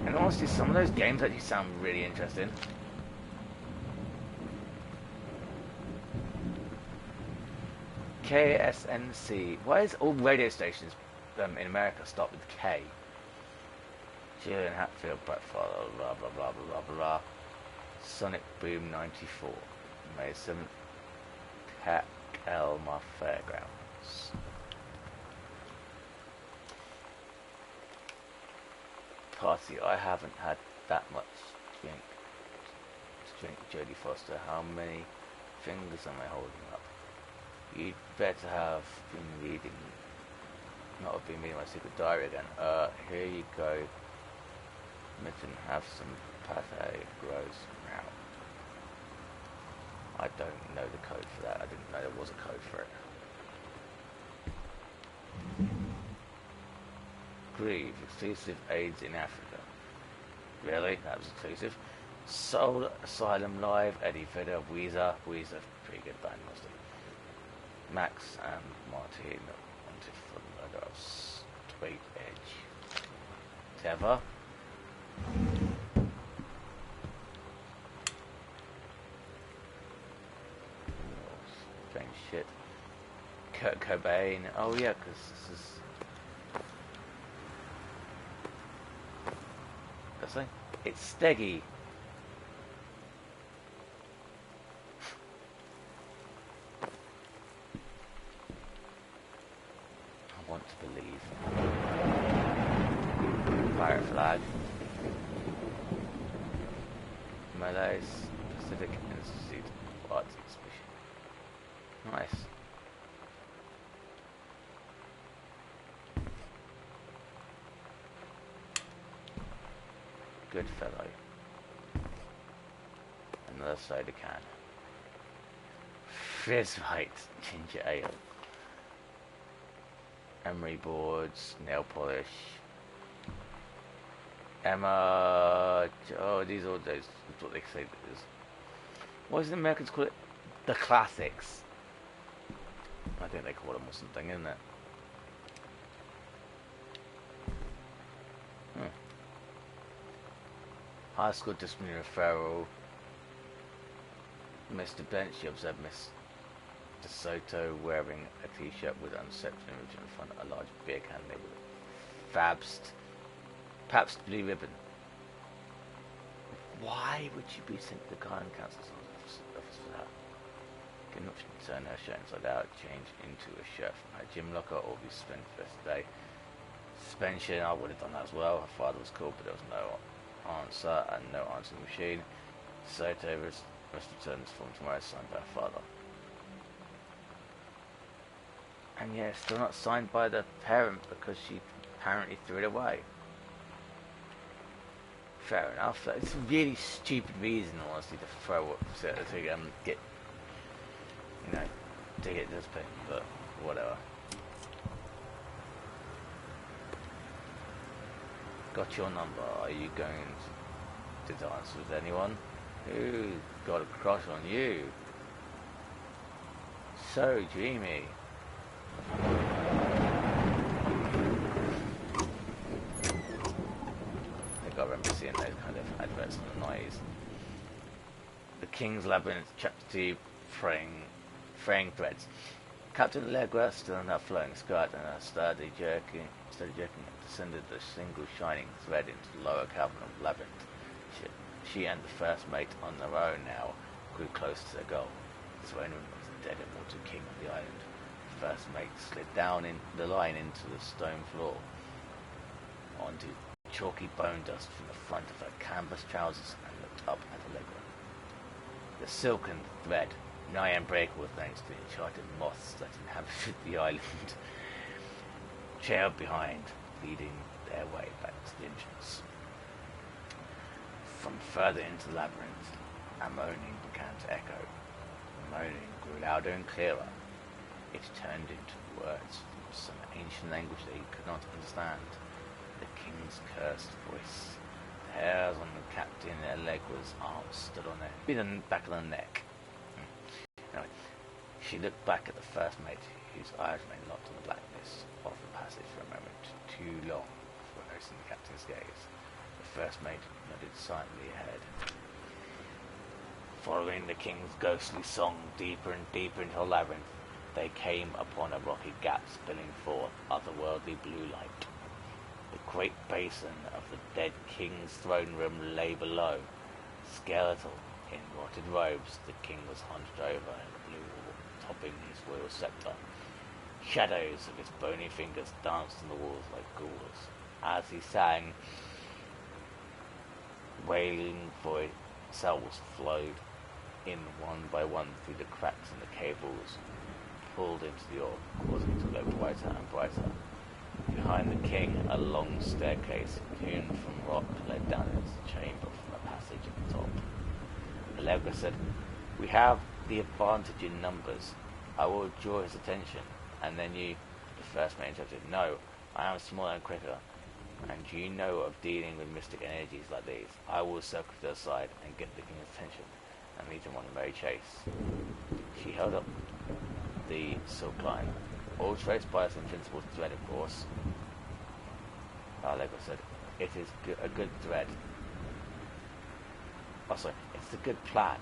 And honestly, some of those games actually sound really interesting. KSNC. Why is all radio stations in America start with K? June Hatfield, Bradford, blah blah blah blah blah blah. Sonic Boom 94. May 7th. Cat Elma Fairgrounds. Party. I haven't had that much drink. Drink Jodie Foster. How many fingers am I holding up? You'd better have been reading. Not have been reading my secret diary again. Here you go. Mitten, have some pate grows now. I don't know the code for that. I didn't know there was a code for it. Grieve, exclusive AIDS in Africa. Really? That was exclusive. Soul Asylum Live, Eddie Vedder, Weezer. Weezer, pretty good band, wasn't it? Max and Martin wanted for the murder of Straight Edge. Teva. Strange shit. Kurt Cobain. Oh yeah, because this is... That's it. It's Steggy. I want to believe. Pirate flag. Malays Pacific Institute of Arts Exhibition. Nice. Good fellow. Another soda can. Fizz White Ginger Ale. Emery boards, nail polish. Emma. Oh, these are those. That's what they say it is. Why does the Americans call it the classics? I think they call them or something, isn't it? High school disciplinary referral. Mr. Bench, you observed Miss DeSoto wearing a t-shirt with an unacceptable image in front of a large beer can labeled Pabst Blue Ribbon. Why would you be sent to the Garden Council's office for that? Get an option to turn her shirt inside out, change into a shirt from her gym locker, or be spent for the day. Suspension, I would have done that as well. Her father was cool, but there was no answer and no answering machine. DeSoto must return this form tomorrow, signed by her father. And yeah, still not signed by the parent because she apparently threw it away. Fair enough. It's a really stupid reason, honestly, to throw it, to get, you know, to get this thing, but whatever. Got your number. Are you going to dance with anyone? Who got a crush on you? So dreamy. I remember seeing those kind of adverts on the noise. The King's Labyrinth, Chapter 2, Fraying Threads. Captain Allegra, still in her flowing skirt and her steady jerking, descended the single shining thread into the lower cavern of Labyrinth. She and the first mate on their own now grew close to their goal. Swain was the dead immortal king of the island. The first mate slid down in the line into the stone floor, onto chalky bone dust from the front of her canvas trousers, and looked up at Allegra. The silken thread nigh unbreakable thanks to the enchanted moths that inhabited the island, trailed behind, leading their way back to the entrance. From further into the labyrinth, a moaning began to echo. The moaning grew louder and clearer. It turned into words from some ancient language that he could not understand. The king's cursed voice. The hairs on the Captain Allegra's arms stood on the back of the neck. Anyway, she looked back at the first mate, whose eyes remained locked on the blackness of the passage for a moment too long for noticing the captain's gaze. The first mate nodded silently ahead. Following the king's ghostly song deeper and deeper into the labyrinth, they came upon a rocky gap spilling forth otherworldly blue light. The great basin of the dead king's throne room lay below. Skeletal, in rotted robes, the king was hunched over in the blue wall, topping his royal scepter. Shadows of his bony fingers danced on the walls like ghouls. As he sang, wailing voice cells flowed in one by one through the cracks in the cables, pulled into the orb, causing it to glow brighter and brighter. Behind the king, a long staircase, hewn from rock, led down into the chamber from a passage at the top. Allegra said, "We have the advantage in numbers. I will draw his attention, and then you..." The first mate interrupted. "No, I am smaller and quicker, and you know of dealing with mystic energies like these. I will circle to the side and get the king's attention, and lead him on a merry chase." She held up the silk line. "All traced by its invincible thread, of course." Allegra said, "It is a good thread. Also, it's a good plan.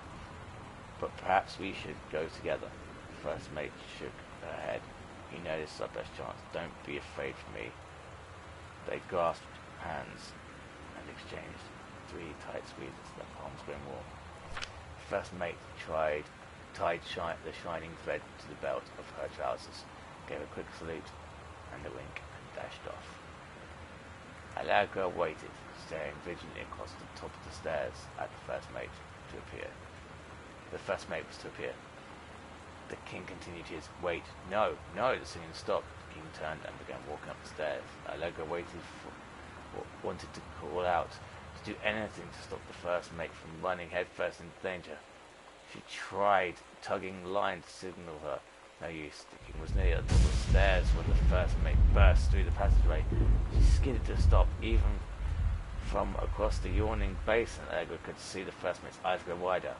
But perhaps we should go together." The first mate shook her head. "You know this is our best chance. Don't be afraid for me." They grasped hands and exchanged 3 tight squeezes, their palms growing warm. The first mate tied the shining thread to the belt of her trousers, gave a quick salute and a wink, and dashed off. Allegra waited, staring vigilantly across the top of the stairs at the first mate to appear. The first mate was to appear. The king continued his "Wait, no, no!" The singing stopped. The king turned and began walking up the stairs. Allegra wanted to call out, to do anything to stop the first mate from running headfirst into danger. She tried tugging the line to signal her. No use. The king was nearly at the top of the stairs when the first mate burst through the passageway. She skidded to a stop. Even from across the yawning basin, Allegra could see the first mate's eyes grow wider.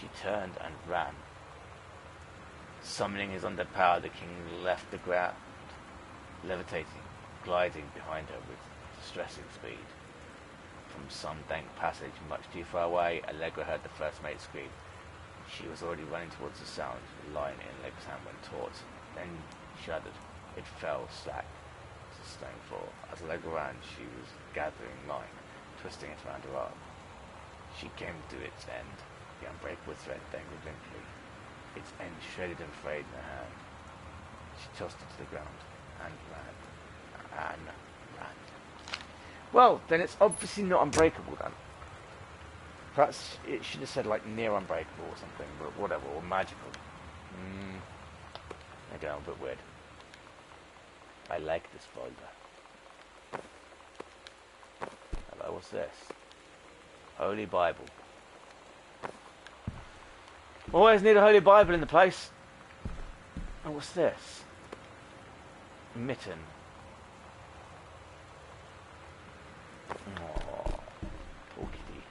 She turned and ran. Summoning his underpower, the king left the ground, levitating, gliding behind her with distressing speed. From some dank passage much too far away, Allegra heard the first mate scream. She was already running towards the sound. The line in Allegra's hand went taut. Then shuddered. It fell slack to the stone floor. As Allegra ran, she was gathering line, twisting it around her arm. She came to its end, the unbreakable thread dangled limply, its end shredded and frayed in her hand. She tossed it to the ground and ran. Well, then it's obviously not unbreakable then. Perhaps it should have said like near unbreakable or something, but whatever, or magical. Again, a bit weird. I like this folder. Hello, what's this? Holy Bible. Always need a Holy Bible in the place. And what's this? Mitten. Oh, poor kitty.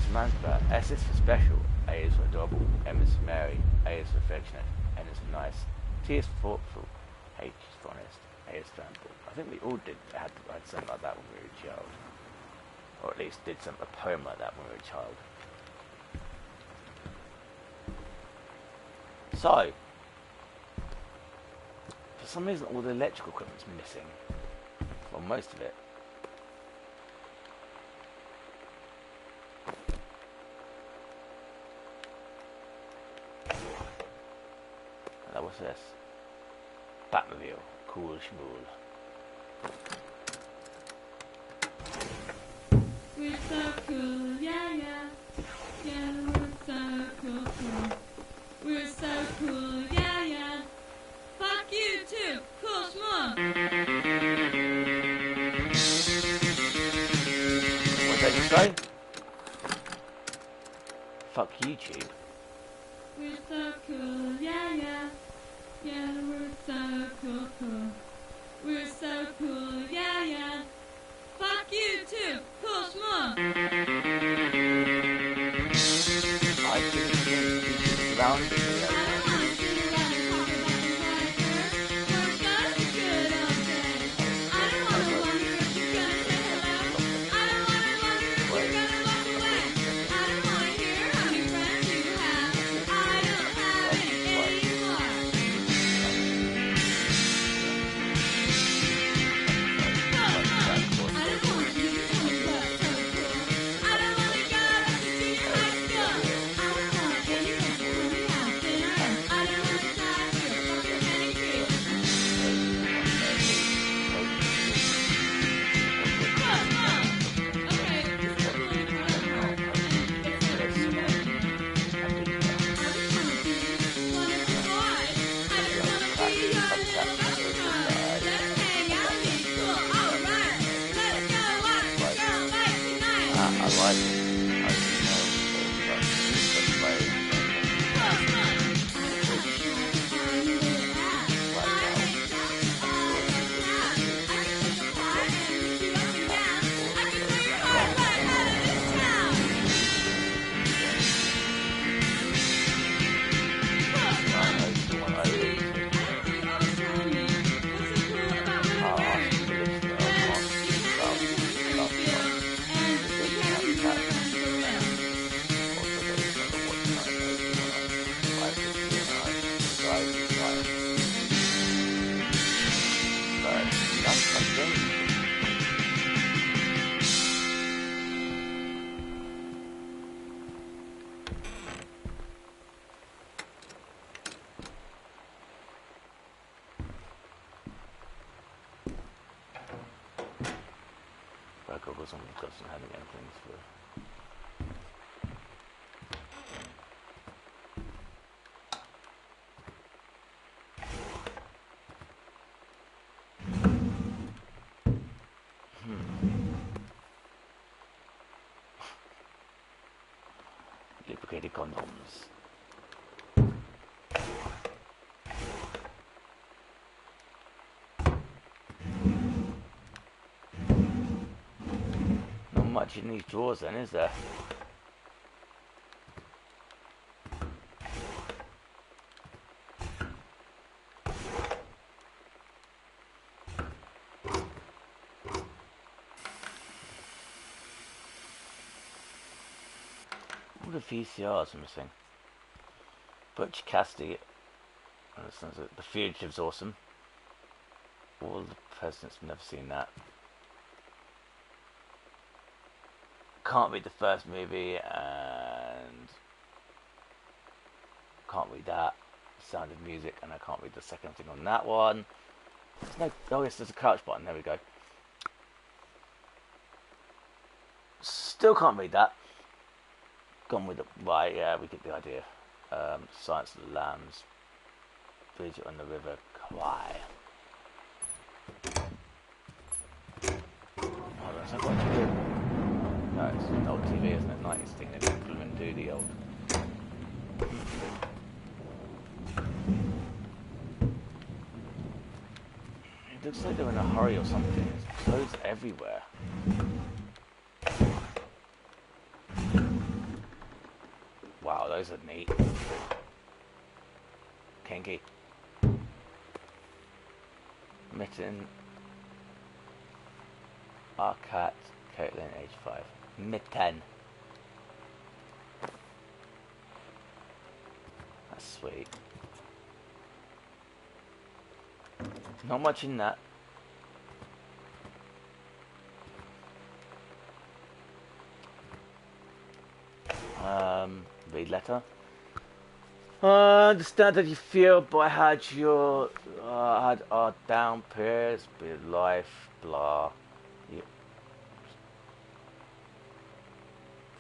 Samantha, S is for special, A is for adorable, M is for Mary, A is for affectionate, N is for nice, T is for thoughtful, H is for honest, A is for ample. I think we all had something like that when we were a child. Or at least did a poem like that when we were a child. So, for some reason all the electrical equipment's missing. Well, most of it. Hello, what's this? Batmobile. Cool schmool. We're so cool, yeah, yeah. Yeah, we're so cool. Fuck YouTube. We're so cool, yeah, yeah. Yeah, we're so cool, cool. We're so cool, yeah, yeah. Fuck you too, cool schmuck. I didn't think people surrounding me. I don't wanna sit around and talk about the weather. We're just a good old day. I don't wanna wonder if you're gonna say hello. I don't wanna wonder if you're gonna walk away. I don't wanna hear how many friends you have. I don't have any anymore. I don't want you to tell me what's so cool. I don't wanna go back to junior high school. I don't want anyone to tell me how thin I am. I don't wanna die to a fucking manicure. Close, Mom. Okay, this is pulling part apart, and it's hurting me more than that. I just wanna be one of the boys. I just wanna be your little butterfly. Let's hang out and be cool, alright. Let's go watch the girl fight tonight. I like it. I just know it's like Close, Mom. I don't wanna try on your little ass. I ain't just all your class. I can take a pie and lick you up and down. I can throw your heart right out of this town. Close, Mom. See, I don't know you always tell me what's so cool about what I'm wearing. Well, you can't even tell me how you feel, and you can't even tell me for real. Back over some doesn't have any things for. Lubricated condoms. Not much in these drawers then, is there? All the VCRs are missing. Butch Cassidy. The Fugitive's awesome. All the Presidents, never seen that. Can't read the first movie and can't read that. Sound of Music, and I can't read the second thing on that one. There's no. Oh yes, there's a crouch button. There we go. Still can't read that. Gone with it. Right, yeah, we get the idea. Silence of the Lambs. Bridge on the River Kwai. Hold on, so I've got to do. No, it's an old TV, isn't it? 90s thing. They didn't do the old. It looks like they're in a hurry or something. There's clothes everywhere. Wow, those are neat. Kinky. Mitten. Our cat, Caitlin, age 5. Mitten. That's sweet. Not much in that. Read letter. I understand that you feel, but I had our down periods, with life, blah. You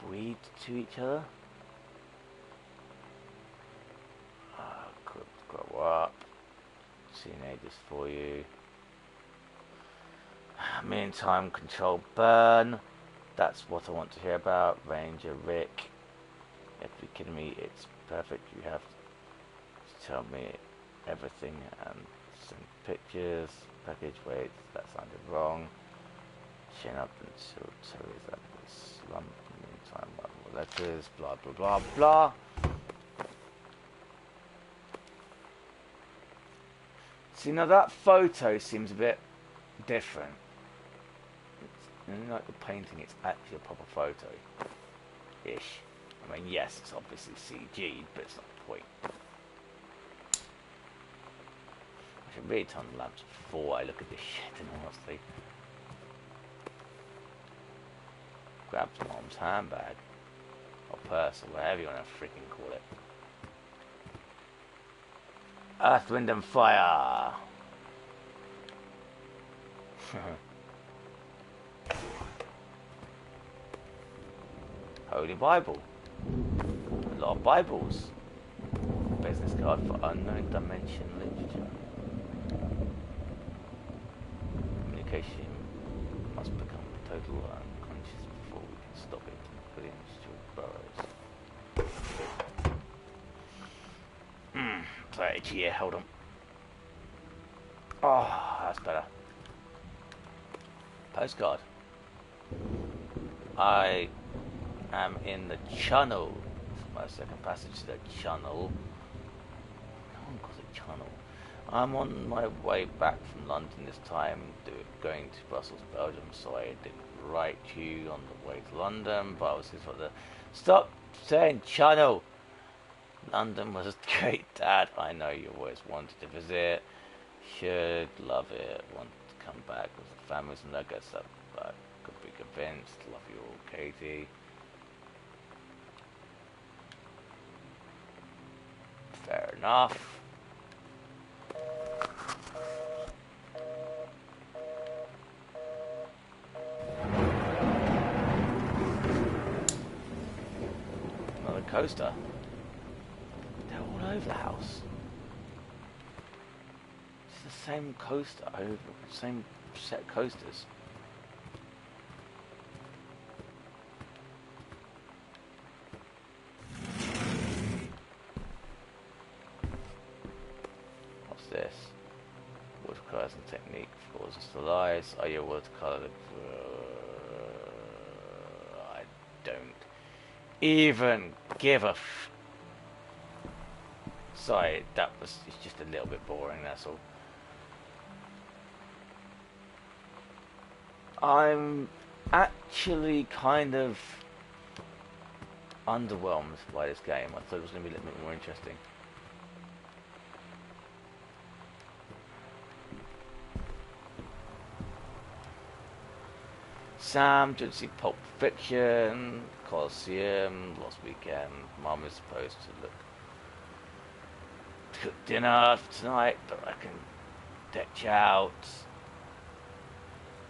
read to each other. Could grow up. Teenagers for you. Meantime, control burn. That's what I want to hear about. Ranger Rick. You have to be kidding me. It's perfect. You have to tell me everything and send pictures. Package, wait, that sounded wrong. Chin up until Terry's at the slump. In the meantime, write more letters. Blah, blah, blah, blah. See, now that photo seems a bit different. It's like the painting, it's actually a proper photo-ish. I mean, yes, it's obviously CG, but it's not the point. I should really turn the lamps before I look at this shit, in all honesty. Grabs Mom's handbag. Or purse, or whatever you want to freaking call it. Earth, Wind and Fire! Holy Bible. A lot of Bibles. Business card for unknown dimension literature. Communication must become total unconscious before we can stop it and put it in steel burrows. Play it here, hold on. Oh, that's better. Postcard. I am in the channel. This is my second passage to the channel. No one calls it channel. I'm on my way back from London this time, going to Brussels, Belgium, so I didn't write to you on the way to London, but I was just for the... Stop saying channel! London was great, Dad. I know you always wanted to visit. Should love it. Want to come back with the families and I guess that I could be convinced. Love you all, Katie. Fair enough. Another coaster. They're all over the house. It's the same coaster over, same set of coasters. What's this? Watercolors and technique for the lies. Are you watercolor? I don't even give a Sorry, it's just a little bit boring, that's all. I'm actually kind of underwhelmed by this game. I thought it was going to be a little bit more interesting. Sam, did you see Pulp Fiction, Colosseum, Lost Weekend? Mum is supposed to cook dinner for tonight, but I can ditch out.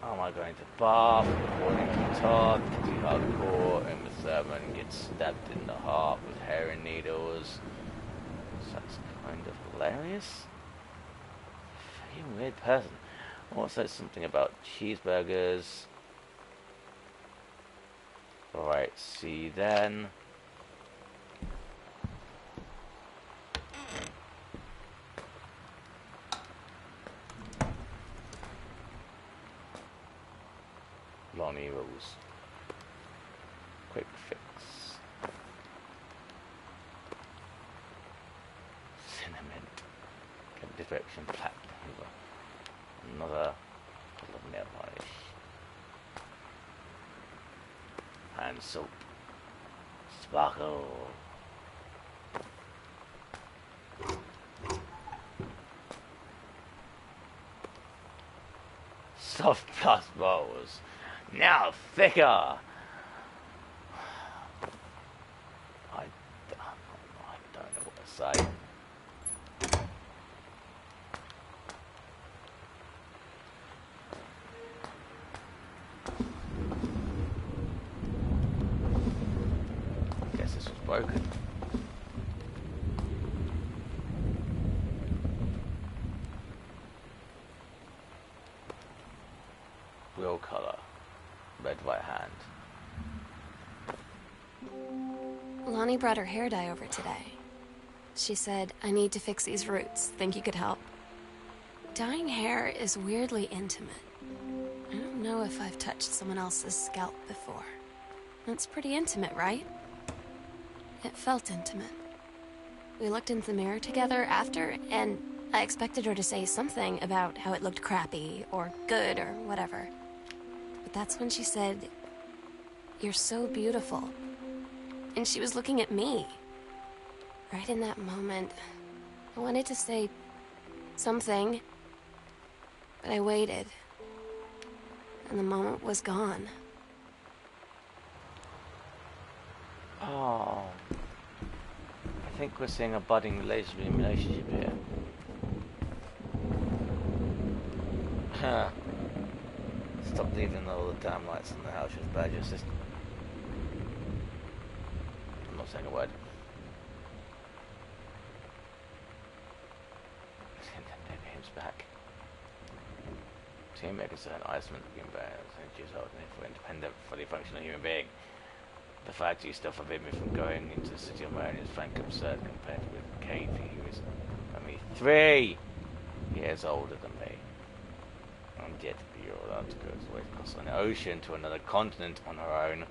Am I going to bath? According to Todd, pretty hardcore. And the Thurman gets stabbed in the heart with herring needles. So that's kind of hilarious. Very weird person. Also something about cheeseburgers. Alright, see you then. Lonnie Rose. Quick fix. Cinnamon. Get direction black over. Another bottle of nail polish. Hand soap. Sparkle. Soft plus balls. Now thicker. I don't know what to say. Guess this was broken. Wheel color. Red right hand. Lonnie brought her hair dye over today. She said, I need to fix these roots. Think you could help? Dyeing hair is weirdly intimate. I don't know if I've touched someone else's scalp before. That's pretty intimate, right? It felt intimate. We looked in the mirror together after, and I expected her to say something about how it looked crappy, or good, or whatever. But that's when she said, "You're so beautiful." And she was looking at me. Right in that moment, I wanted to say something, but I waited. And the moment was gone. Oh. I think we're seeing a budding relationship here. Huh. Stop leaving all the damn lights in the house, just bad your system. I'm not saying a word. Game's back. Team Maker said Iceland being bad since years old and for independent, fully functional human being. The fact you still forbid me from going into the city on my own is frankly absurd compared with Katie, who is only 3 years older than me. And yet you're allowed to go away across an ocean to another continent on her own.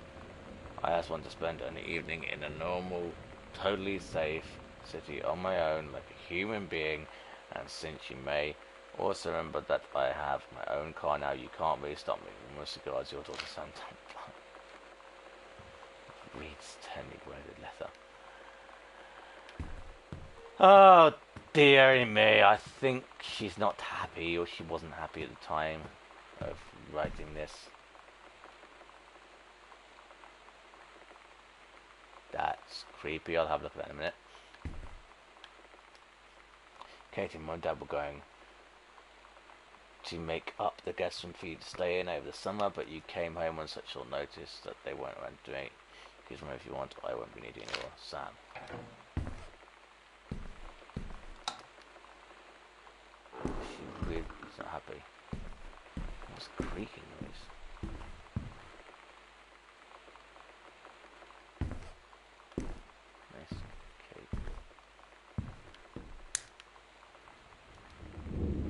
I just want to spend an evening in a normal, totally safe city on my own like a human being, and since you may also remember that I have my own car now, you can't really stop me. Most regards, your daughter Santa. Reads tenderly worded letter. Oh dear me, I think she's not happy, or she wasn't happy at the time of writing this. That's creepy. I'll have a look at that in a minute. Katie and my dad were going to make up the guest room for you to stay in over the summer, but you came home on such short notice that they weren't around doing it. Excuse me if you want, I won't be needing your Sam. She really is not happy. What's the creaking noise? Nice. Okay.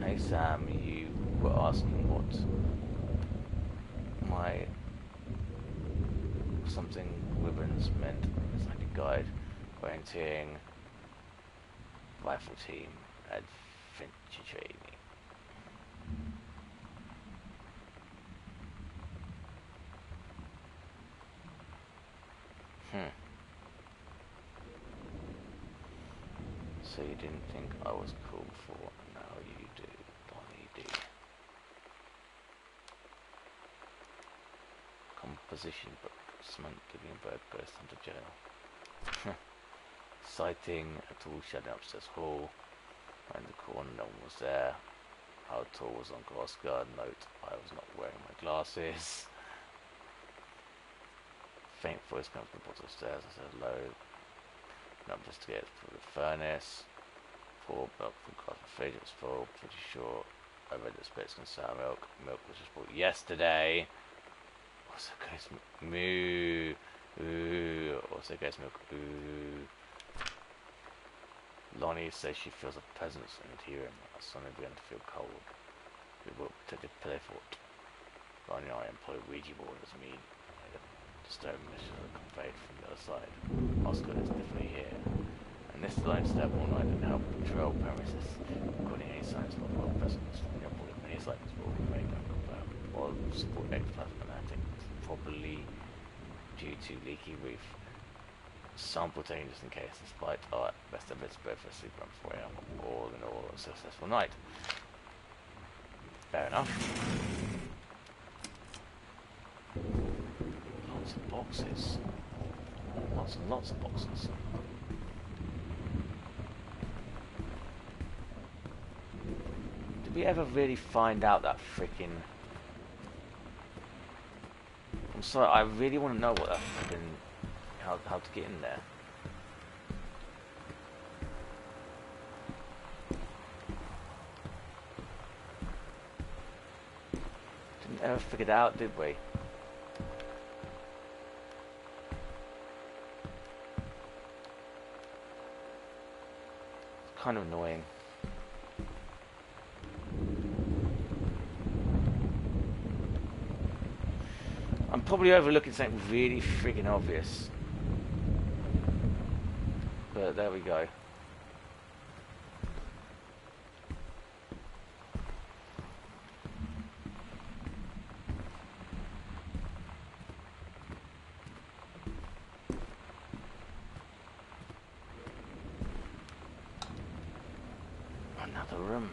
Hey Sam, you were asking what my something ribbons meant. It's like a guide volunteering rifle team adventure training. So you didn't think I was cool before? Now you do. Donnie D. Composition book. Samantha Gillianberg Ghost Hunter Journal. Sighting a tall shadow upstairs hall. Around the corner, no one was there. How tall was on glass guard? Note, I was not wearing my glasses. Faint voice comes from the bottom of the stairs. I said hello. Not just to get through the furnace. Pour milk from glass and fridge. It was full. Pretty sure I read the spits and sour milk. Milk was just bought yesterday. Also goes moo. Ooh. Also goes milk. Ooh. Lonnie says she feels a presence in the room. I suddenly began to feel cold. We will protect the play fort. Lonnie and I employ Ouija board as a mean. Disturbing messages are conveyed from the other side. Oscar is definitely here. And this line step all night and help patrol premises. Recording any signs of a presence. The upward of many sightings will remain unconfirmed. Or support ectoplasm and attic. Probably due to leaky roof. Sample taken just in case, despite our best efforts both for sleep and 4 AM. All in all, a successful night. Fair enough. Lots of boxes. Lots and lots of boxes. Did we ever really find out that freaking... I'm sorry, I really want to know what that freaking... How to get in there. Didn't ever figure it out, did we? kind of annoying. I'm probably overlooking something really friggin' obvious. But there we go. Another room.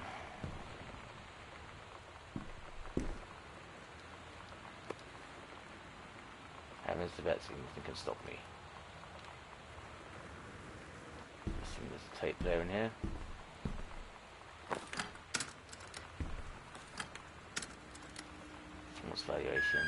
Heavens to Betsy, nothing can stop me. Assume there's a tape player in here. Someone's valuation.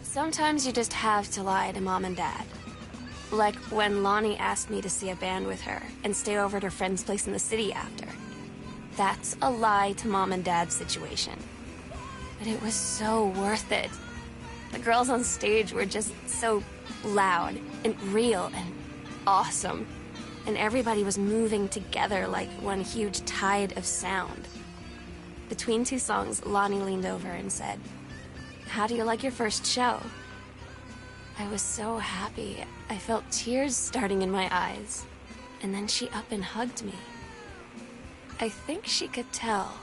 Sometimes you just have to lie to Mom and Dad. Like when Lonnie asked me to see a band with her and stay over at her friend's place in the city after. That's a lie to Mom and Dad's situation. But it was so worth it. The girls on stage were just so loud and real and awesome. And everybody was moving together like one huge tide of sound. Between two songs, Lonnie leaned over and said, "How do you like your first show?" I was so happy. I felt tears starting in my eyes. And then she up and hugged me. I think she could tell.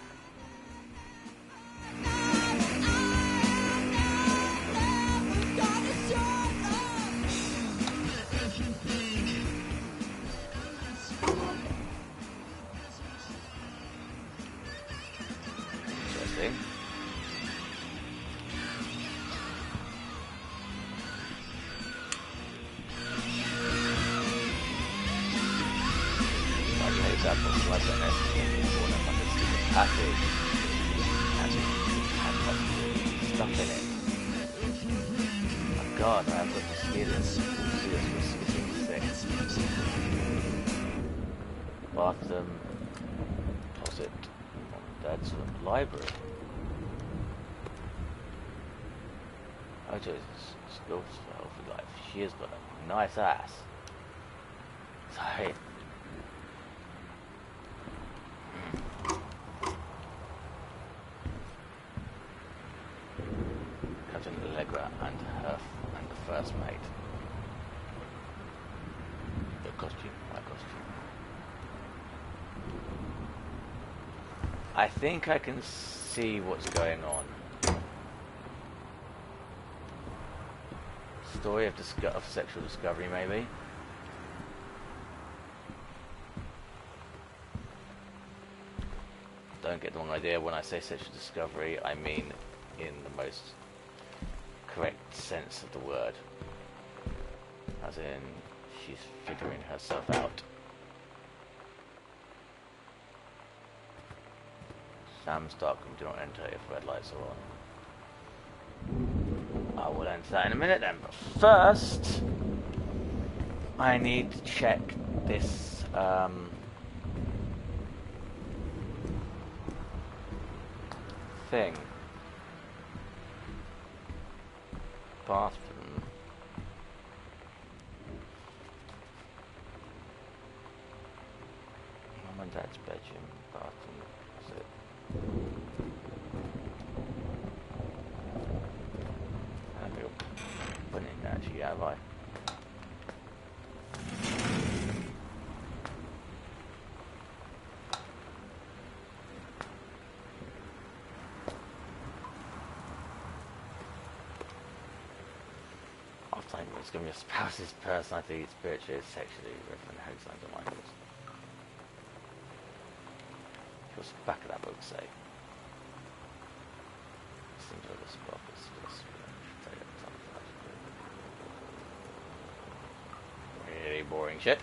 Interesting. That was like an one of my stupid package. Had stuff in it. Oh god, I have to see this. See this was 6. Bathroom, closet, Mom and Dad's library. Oh Jesus, skills for healthy life. She has got a nice ass. Sorry. Allegra and the first mate. Your costume, my costume. I think I can see what's going on. Story of sexual discovery, maybe. Don't get the wrong idea. When I say sexual discovery, I mean in the most correct sense of the word, as in she's figuring herself out. Sam's darkroom, do not enter if red lights are on. I will enter that in a minute then, but first I need to check this thing. Bathroom. Mum and Dad's bedroom. Bathroom. That's it. I feel putting it actually, have I? It's going to be a spouse's personality, spiritually, sexually, reverent hoax under mindfulness. What's the back of that book say? Seems like a spark is boring shit.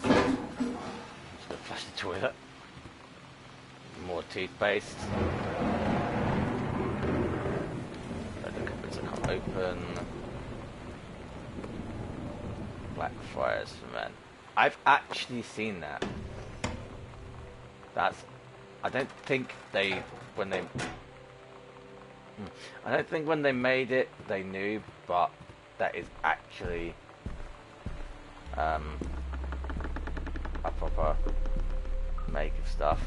Just gonna flush the toilet. More toothpaste. The cupboards are not open. Blackfriars cement. I've actually seen that. That's. I don't think they when they. I don't think when they made it they knew, but that is actually a proper make of stuff.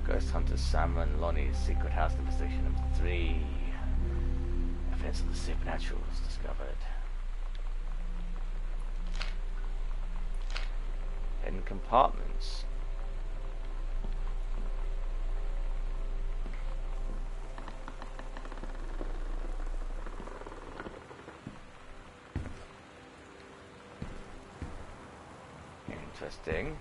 Ghost Hunter Salmon Lonnie's Secret House Investigation number 3. Evidence of the supernatural was discovered. Hidden compartments. Interesting.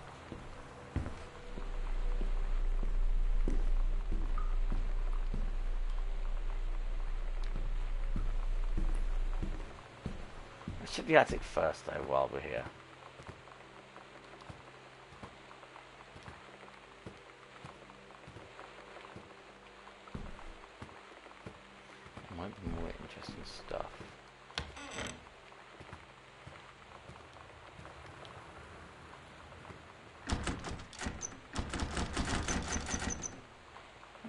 Let's check the attic first though while we're here. There might be more interesting stuff.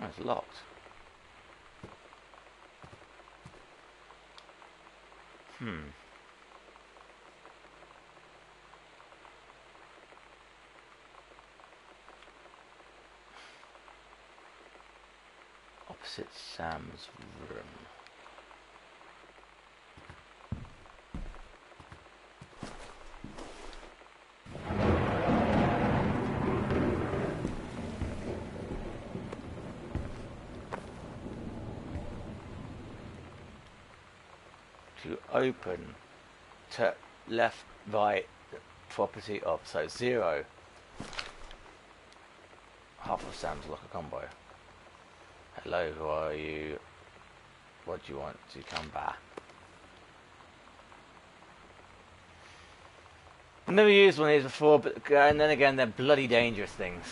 Oh, it's locked. Opposite Sam's room. To open, to left, right, property of, so 0. Half of Sam's locker combo. Hello, who are you? What do you want to come back? I've never used one of these before, but and then again, they're bloody dangerous things.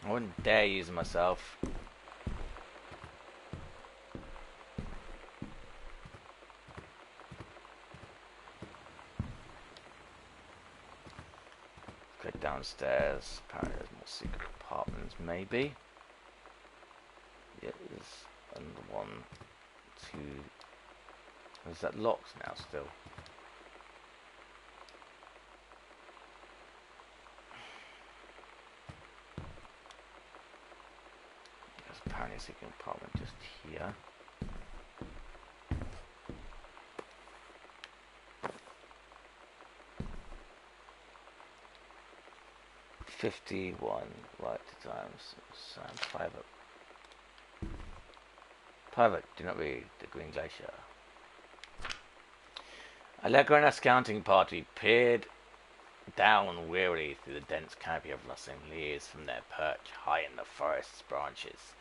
I wouldn't dare use them myself. Go downstairs. Apparently there's more secret apartments, maybe. Yeah, there's another 1, 2. Is that locked now still? There's apparently a secret apartment just here. $51 right to times. Sounds private. Private, do not read the Green Glacier. Allegra and her scouting party peered down wearily through the dense canopy of rustling leaves from their perch high in the forest's branches.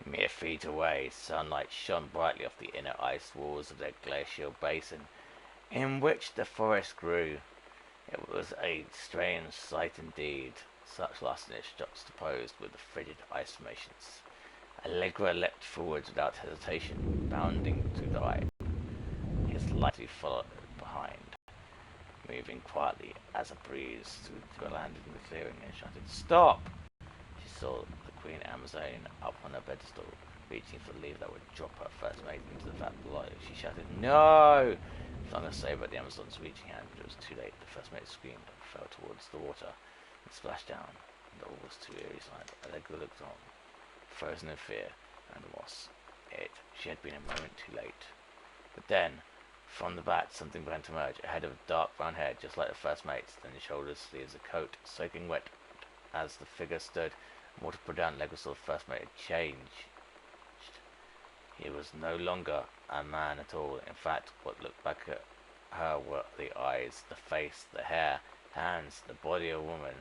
Mere feet away, sunlight shone brightly off the inner ice walls of their glacial basin, in which the forest grew. It was a strange sight indeed, such lustiness juxtaposed with the frigid ice formations. Allegra leapt forwards without hesitation, bounding through the light. His lightly followed behind, moving quietly as a breeze through landed in the clearing and shouted, "Stop!" She saw the Queen Amazon up on her pedestal, reaching for the lever that would drop her first mate into the vat below. She shouted, "No!" Flung a saber at the Amazon's reaching hand, but it was too late. The first mate screamed and fell towards the water and splashed down, and all was too eerie sight. Allegra looked on, frozen in fear and loss. She had been a moment too late. But then, from the bat, something began to emerge, a head of dark brown hair, just like the first mate's, then the shoulders, sleeves, a coat, soaking wet. As the figure stood, more to put down, Allegra saw the first mate had changed. He was no longer a man at all. In fact, what looked back at her were the eyes, the face, the hair, hands, the body of a woman.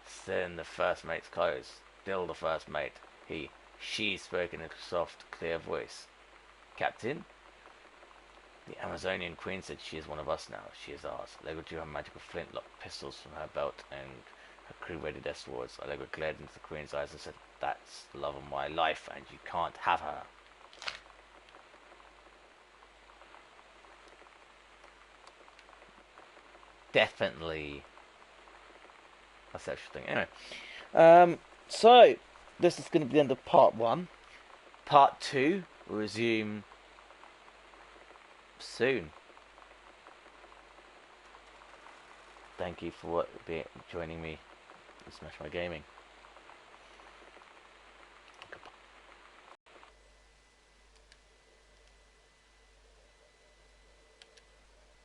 Still in the first mate's clothes. Still the first mate. He, She spoke in a soft, clear voice. Captain? The Amazonian queen said she is one of us now. She is ours. Allegra drew her magical flintlock pistols from her belt and her crew readied their swords. Allegra glared into the queen's eyes and said, "That's the love of my life, and you can't have her." Definitely. That's the actual thing. Anyway, so this is going to be the end of part 1. Part 2 will resume soon. Thank you for joining me in Smash My Gaming.